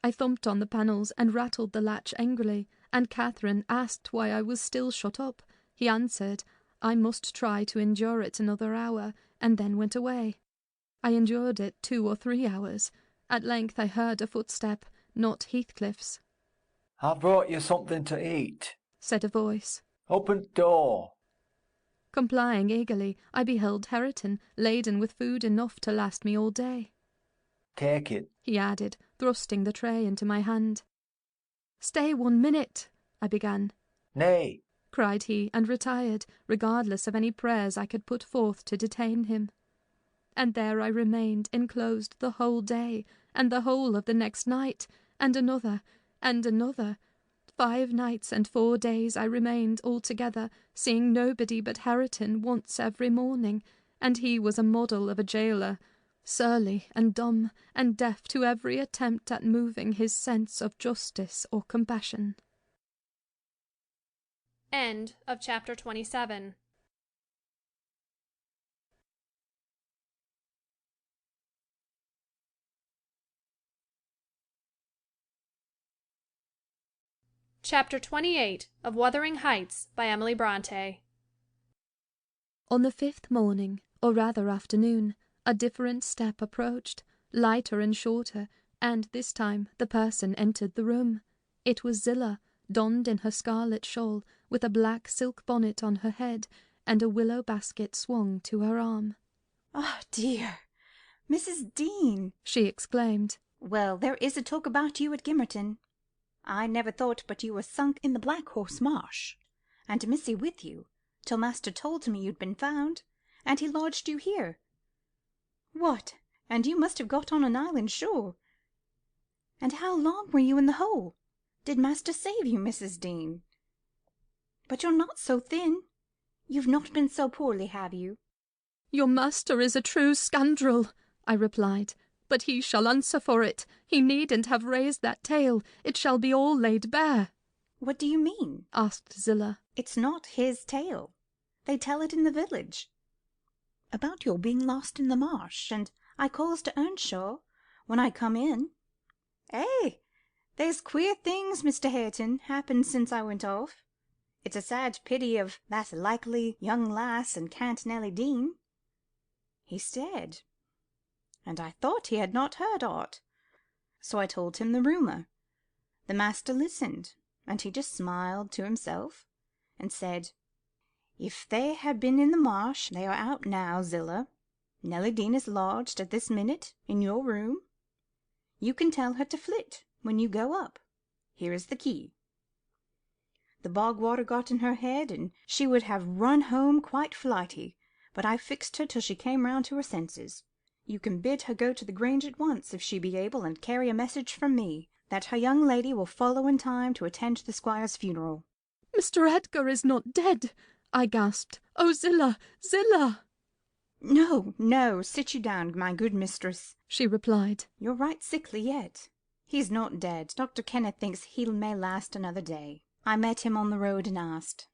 I thumped on the panels and rattled the latch angrily, and Catherine asked why I was still shut up. He answered, I must try to endure it another hour, and then went away. I endured it 2 or 3 hours. At length I heard a footstep, not Heathcliff's. "I brought you something to eat," said a voice. "Open door." Complying eagerly, I beheld Hareton, laden with food enough to last me all day. "Take it," he added, thrusting the tray into my hand. "Stay 1 minute," I began. "Nay," cried he, and retired, regardless of any prayers I could put forth to detain him. And there I remained enclosed the whole day, and the whole of the next night, and another, and another. 5 nights and 4 days I remained altogether, seeing nobody but Hareton once every morning, and he was a model of a gaoler, surly and dumb, and deaf to every attempt at moving his sense of justice or compassion. End of chapter 27. Chapter 28 of Wuthering Heights by Emily Brontë. On the 5th morning, or rather afternoon, a different step approached, lighter and shorter, and this time the person entered the room. It was Zillah, donned in her scarlet shawl, with a black silk bonnet on her head, and a willow basket swung to her arm. "Ah, dear! Mrs. Dean!" she exclaimed. "Well, there is a talk about you at Gimmerton. I never thought but you were sunk in the Black Horse Marsh, and Missy with you, till master told me you'd been found, and he lodged you here. What, and you must have got on an island, sure. And how long were you in the hole? Did master save you, Mrs. Dean? But you're not so thin. You've not been so poorly, have you?" "Your master is a true scoundrel," I replied, "but he shall answer for it. He needn't have raised that tale. It shall be all laid bare." "What do you mean?" asked Zillah. "It's not his tale. They tell it in the village, about your being lost in the marsh, and I calls to Earnshaw when I come in. Eh, there's queer things, Mr. Hareton, happened since I went off. It's a sad pity of that likely young lass and Count Nelly Dean. He's dead, and I thought he had not heard aught, so I told him the rumour. The master listened, and he just smiled to himself, and said, 'If they had been in the marsh, they are out now, Zillah. Nelly Dean is lodged at this minute in your room. You can tell her to flit when you go up. Here is the key.' The bog water got in her head, and she would have run home quite flighty, but I fixed her till she came round to her senses. You can bid her go to the Grange at once, if she be able, and carry a message from me, that her young lady will follow in time to attend the squire's funeral." "Mr. Edgar is not dead," I gasped. "Oh, Zillah, Zillah!" "No, no, sit you down, my good mistress," she replied. "You're right sickly yet. He's not dead. Dr. Kenneth thinks he may last another day. I met him on the road and asked."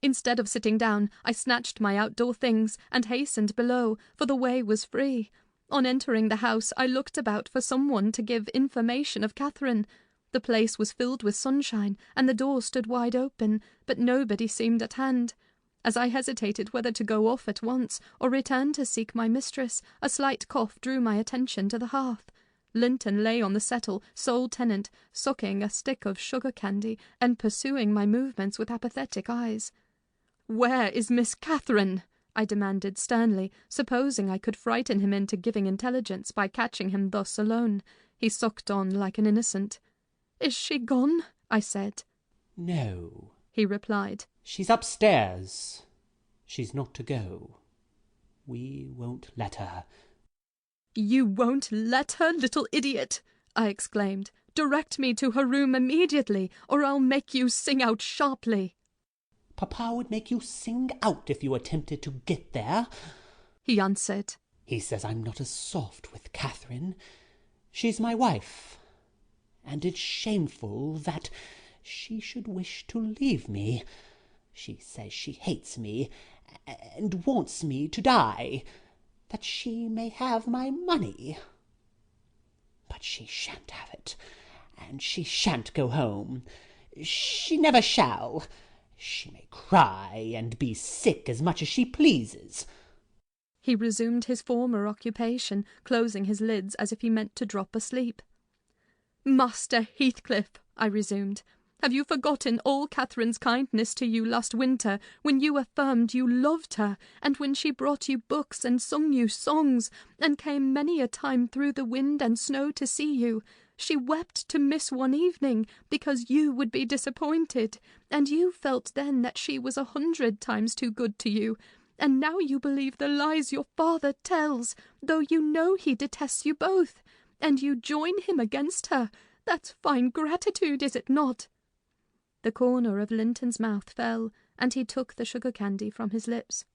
Instead of sitting down, I snatched my outdoor things and hastened below, for the way was free. On entering the house, I looked about for someone to give information of Catherine. The place was filled with sunshine, and the door stood wide open, but nobody seemed at hand. As I hesitated whether to go off at once or return to seek my mistress, a slight cough drew my attention to the hearth. Linton lay on the settle, sole tenant, sucking a stick of sugar candy and pursuing my movements with apathetic eyes. "Where is Miss Catherine?" I demanded sternly, supposing I could frighten him into giving intelligence by catching him thus alone. He sucked on like an innocent. "Is she gone?" I said. "No," he replied. "She's upstairs. She's not to go. We won't let her." "You won't let her, little idiot!" I exclaimed. "Direct me to her room immediately, or I'll make you sing out sharply." "Papa would make you sing out if you attempted to get there," he answered. "He says I'm not as soft with Catherine. She's my wife, and it's shameful that she should wish to leave me. She says she hates me, and wants me to die, that she may have my money. But she shan't have it, and she shan't go home. She never shall. She may cry and be sick as much as she pleases." He resumed his former occupation, closing his lids as if he meant to drop asleep. "Master Heathcliff," I resumed, "have you forgotten all Catherine's kindness to you last winter, when you affirmed you loved her, and when she brought you books and sung you songs, and came many a time through the wind and snow to see you? She wept to miss one evening, because you would be disappointed, and you felt then that she was 100 times too good to you. And now you believe the lies your father tells, though you know he detests you both, and you join him against her. That's fine gratitude, is it not?" The corner of Linton's mouth fell, and he took the sugar candy from his lips.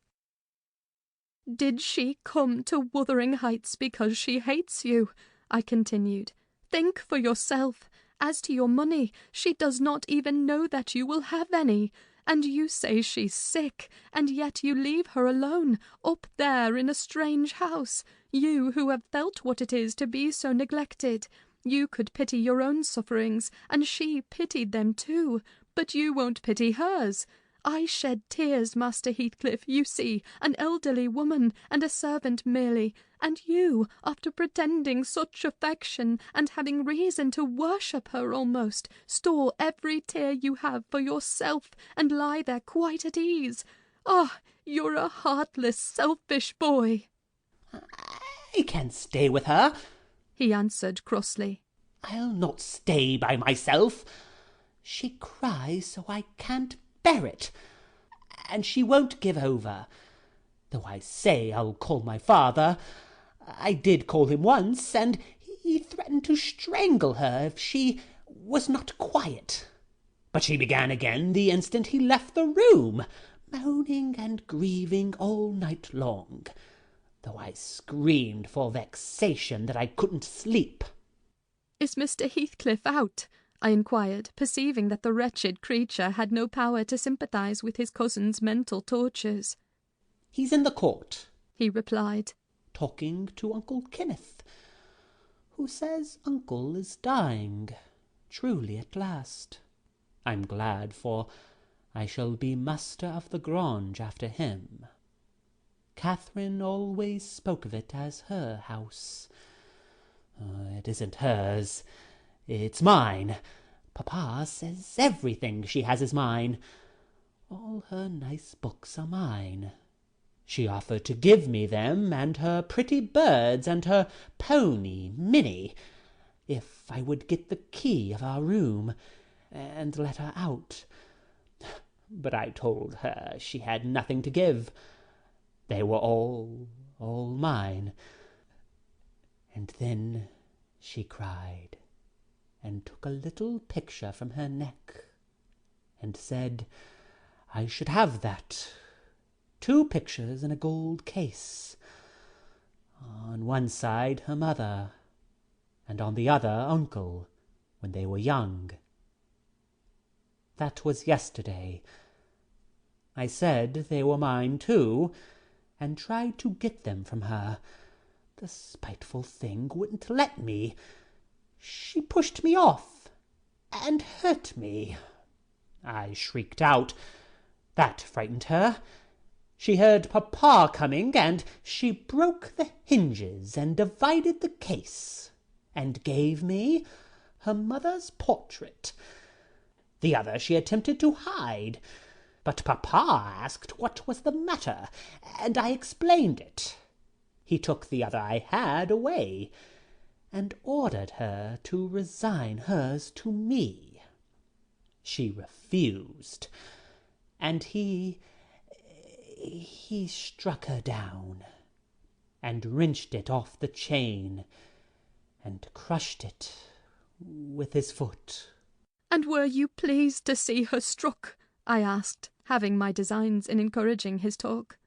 "Did she come to Wuthering Heights because she hates you?" I continued. "Think for yourself. As to your money, she does not even know that you will have any. And you say she's sick, and yet you leave her alone, up there in a strange house. You who have felt what it is to be so neglected. You could pity your own sufferings, and she pitied them too, but you won't pity hers. I shed tears, Master Heathcliff, you see, an elderly woman, and a servant merely, and you, after pretending such affection, and having reason to worship her almost, store every tear you have for yourself, and lie there quite at ease. Ah, you're a heartless, selfish boy." "I can't stay with her," he answered crossly. "I'll not stay by myself. She cries so I can't bear it, and she won't give over, though I say I'll call my father. I did call him once, and he threatened to strangle her if she was not quiet. But she began again the instant he left the room, moaning and grieving all night long, though I screamed for vexation that I couldn't sleep." "Is Mr. Heathcliff out?" I inquired, perceiving that the wretched creature had no power to sympathise with his cousin's mental tortures. "He's in the court," he replied, "talking to Uncle Kenneth, who says Uncle is dying, truly at last. I'm glad, for I shall be master of the Grange after him. Catherine always spoke of it as her house. It isn't hers. It's mine. Papa says everything she has is mine. All her nice books are mine. She offered to give me them, and her pretty birds, and her pony, Minnie, if I would get the key of our room, and let her out. But I told her she had nothing to give. They were all mine. And then she cried, and took a little picture from her neck, and said I should have that. 2 pictures in a gold case. On one side her mother, and on the other Uncle, when they were young. That was yesterday. I said they were mine too, and tried to get them from her. The spiteful thing wouldn't let me. She pushed me off, and hurt me. I shrieked out. That frightened her. She heard Papa coming, and she broke the hinges and divided the case, and gave me her mother's portrait. The other she attempted to hide, but Papa asked what was the matter, and I explained it. He took the other I had away, and ordered her to resign hers to me. She refused, and he struck her down, and wrenched it off the chain, and crushed it with his foot. "And were you pleased to see her struck?" I asked, having my designs in encouraging his talk.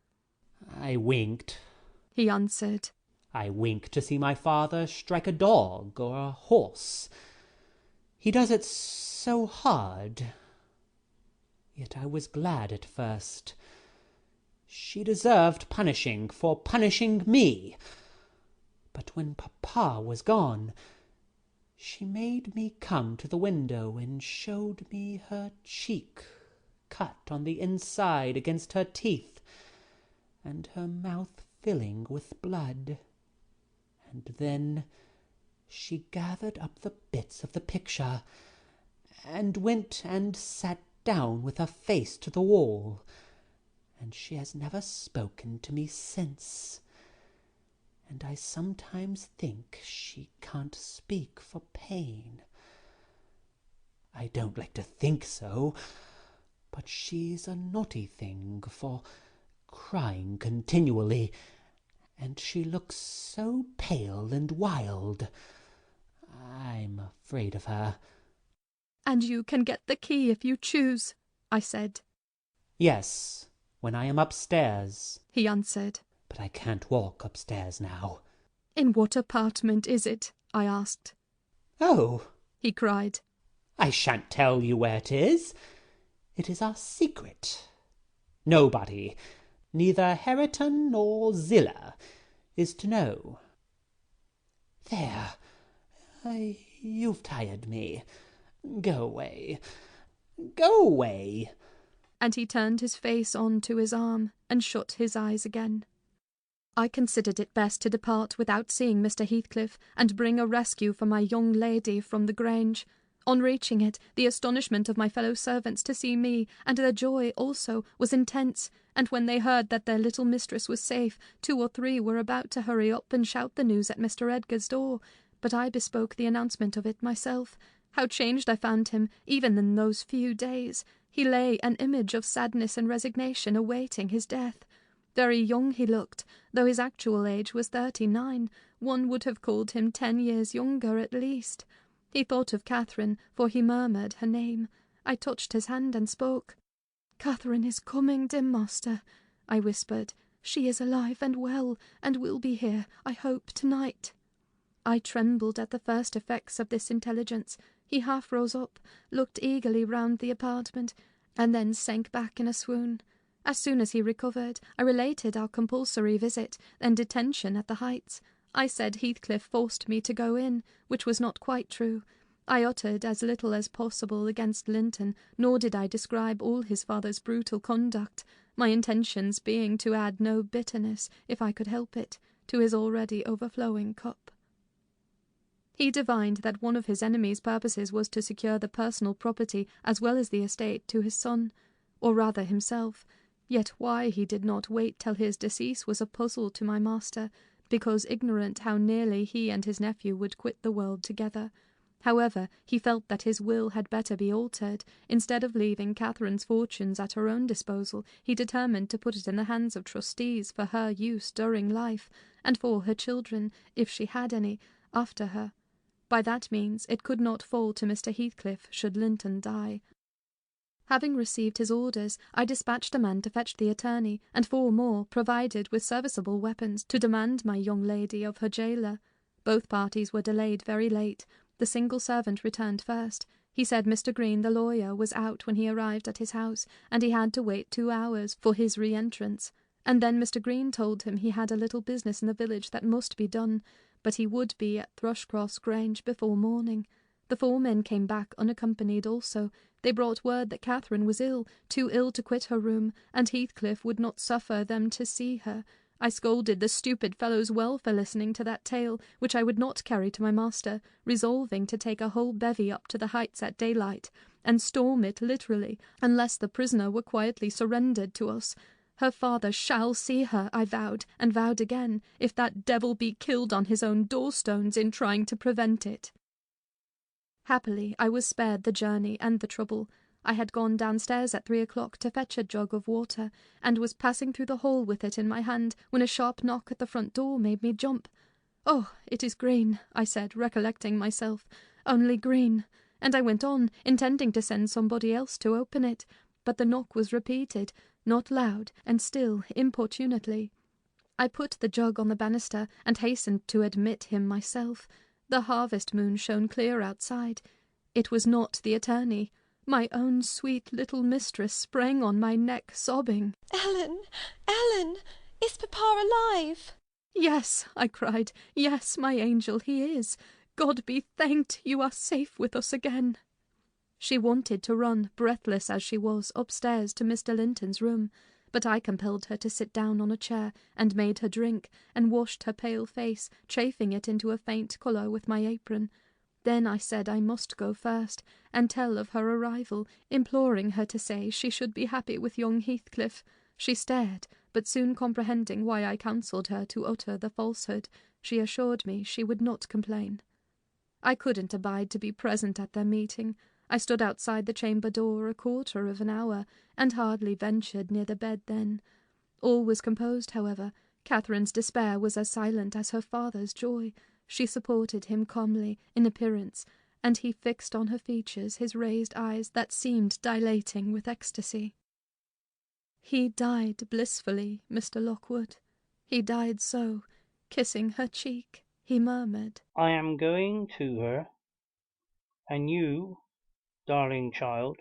I winked. He answered. I wink to see my father strike a dog or a horse. He does it so hard. Yet I was glad at first. She deserved punishing for punishing me. But when Papa was gone, she made me come to the window and showed me her cheek cut on the inside against her teeth, and her mouth filling with blood. And then she gathered up the bits of the picture, and went and sat down with her face to the wall, and she has never spoken to me since. And I sometimes think she can't speak for pain. I don't like to think so, but she's a naughty thing for crying continually, and she looks so pale and wild. I'm afraid of her. "And you can get the key if you choose," I said. "Yes, when I am upstairs," he answered. "but I can't walk upstairs now." "In what apartment is it?" I asked. "Oh," he cried, "I shan't tell you where it is. It is our secret. Nobody, neither Hareton nor Zillah, is to know. There, you've tired me. Go away. Go away." And he turned his face on to his arm and shut his eyes again. I considered it best to depart without seeing Mr. Heathcliff, and bring a rescue for my young lady from the Grange. On reaching it, the astonishment of my fellow servants to see me, and their joy also, was intense, and when they heard that their little mistress was safe, 2 or 3 were about to hurry up and shout the news at Mr. Edgar's door, but I bespoke the announcement of it myself. How changed I found him, even in those few days! He lay an image of sadness and resignation, awaiting his death. Very young he looked, though his actual age was 39. One would have called him 10 years younger at least. He thought of Catherine, for he murmured her name. I touched his hand and spoke. "Catherine is coming, dear master," I whispered. "She is alive and well, and will be here, I hope, tonight." I trembled at the first effects of this intelligence. He half rose up, looked eagerly round the apartment, and then sank back in a swoon. As soon as he recovered, I related our compulsory visit and detention at the Heights. I said Heathcliff forced me to go in, which was not quite true. I uttered as little as possible against Linton, nor did I describe all his father's brutal conduct, my intentions being to add no bitterness, if I could help it, to his already overflowing cup. He divined that one of his enemy's purposes was to secure the personal property as well as the estate to his son, or rather himself. Yet why he did not wait till his decease was a puzzle to my master, because ignorant how nearly he and his nephew would quit the world together. However, he felt that his will had better be altered. Instead of leaving Catherine's fortunes at her own disposal, he determined to put it in the hands of trustees for her use during life, and for her children, if she had any, after her. By that means it could not fall to Mr. Heathcliff should Linton die. Having received his orders, I dispatched a man to fetch the attorney, and 4 more, provided with serviceable weapons, to demand my young lady of her gaoler. Both parties were delayed very late. The single servant returned first. He said Mr. Green, the lawyer, was out when he arrived at his house, and he had to wait 2 hours for his re-entrance. And then Mr. Green told him he had a little business in the village that must be done, but he would be at Thrushcross Grange before morning. The 4 men came back unaccompanied also. They brought word that Catherine was ill, too ill to quit her room, and Heathcliff would not suffer them to see her. I scolded the stupid fellows well for listening to that tale, which I would not carry to my master, resolving to take a whole bevy up to the Heights at daylight, and storm it literally, unless the prisoner were quietly surrendered to us. Her father shall see her, I vowed, and vowed again, if that devil be killed on his own door-stones in trying to prevent it. Happily, I was spared the journey and the trouble. I had gone downstairs at 3 o'clock to fetch a jug of water, and was passing through the hall with it in my hand, when a sharp knock at the front door made me jump. "Oh, it is Green," I said, recollecting myself. "Only Green." And I went on, intending to send somebody else to open it, but the knock was repeated, not loud, and still importunately. I put the jug on the banister, and hastened to admit him myself. The harvest moon shone clear outside. It was not the attorney. My own sweet little mistress sprang on my neck, sobbing. "Ellen! Ellen! Is papa alive?" "Yes," I cried. "Yes, my angel, he is. God be thanked, you are safe with us again." She wanted to run, breathless as she was, upstairs to Mr. Linton's room, but I compelled her to sit down on a chair, and made her drink, and washed her pale face, chafing it into a faint colour with my apron. Then I said I must go first, and tell of her arrival, imploring her to say she should be happy with young Heathcliff. She stared, but soon comprehending why I counselled her to utter the falsehood, she assured me she would not complain. I couldn't abide to be present at their meeting. I stood outside the chamber door a quarter of an hour, and hardly ventured near the bed then. All was composed, however. Catherine's despair was as silent as her father's joy. She supported him calmly, in appearance, and he fixed on her features his raised eyes that seemed dilating with ecstasy. "He died blissfully, Mr. Lockwood. He died so, kissing her cheek," he murmured. "I am going to her, and you, darling child,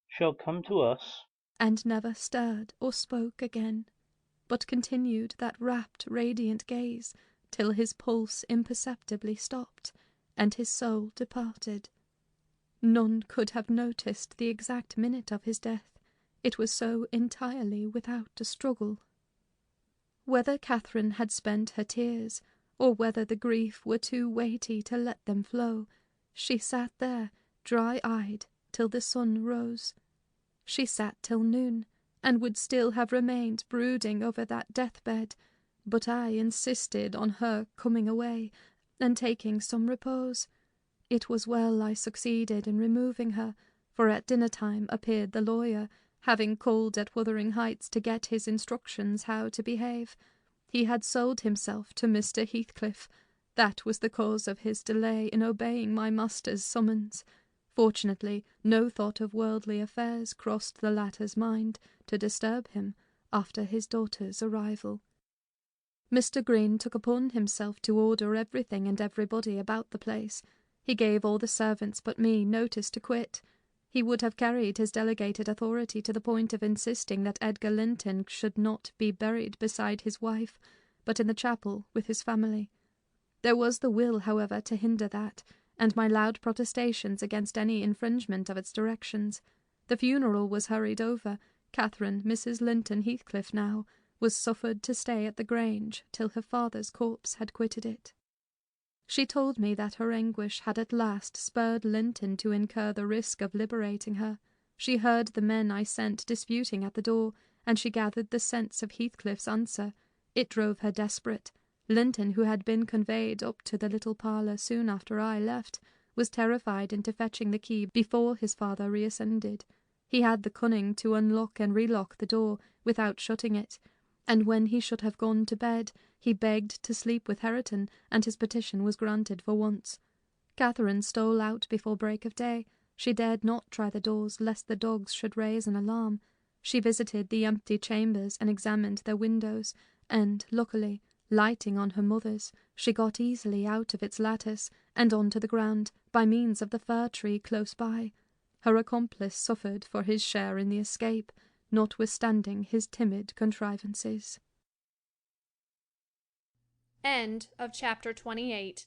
shall come to us," and never stirred or spoke again, but continued that rapt, radiant gaze till his pulse imperceptibly stopped, and his soul departed. None could have noticed the exact minute of his death. It was so entirely without a struggle. Whether Catherine had spent her tears, or whether the grief were too weighty to let them flow, she sat there, dry-eyed, till the sun rose. She sat till noon, and would still have remained brooding over that deathbed, but I insisted on her coming away, and taking some repose. It was well I succeeded in removing her, for at dinner-time appeared the lawyer, having called at Wuthering Heights to get his instructions how to behave. He had sold himself to Mr. Heathcliff. That was the cause of his delay in obeying my master's summons. Fortunately, no thought of worldly affairs crossed the latter's mind to disturb him after his daughter's arrival. Mr. Green took upon himself to order everything and everybody about the place. He gave all the servants but me notice to quit. He would have carried his delegated authority to the point of insisting that Edgar Linton should not be buried beside his wife, but in the chapel with his family. There was the will, however, to hinder that, and my loud protestations against any infringement of its directions. The funeral was hurried over. Catherine, Mrs. Linton Heathcliff now, was suffered to stay at the Grange till her father's corpse had quitted it. She told me that her anguish had at last spurred Linton to incur the risk of liberating her. She heard the men I sent disputing at the door, and she gathered the sense of Heathcliff's answer. It drove her desperate. Linton, who had been conveyed up to the little parlour soon after I left, was terrified into fetching the key before his father reascended. He had the cunning to unlock and relock the door without shutting it, and when he should have gone to bed, he begged to sleep with Hareton, and his petition was granted for once. Catherine stole out before break of day. She dared not try the doors, lest the dogs should raise an alarm. She visited the empty chambers and examined their windows, and, luckily, lighting on her mother's, she got easily out of its lattice and on to the ground by means of the fir tree close by. Her accomplice suffered for his share in the escape, notwithstanding his timid contrivances. End of chapter 28.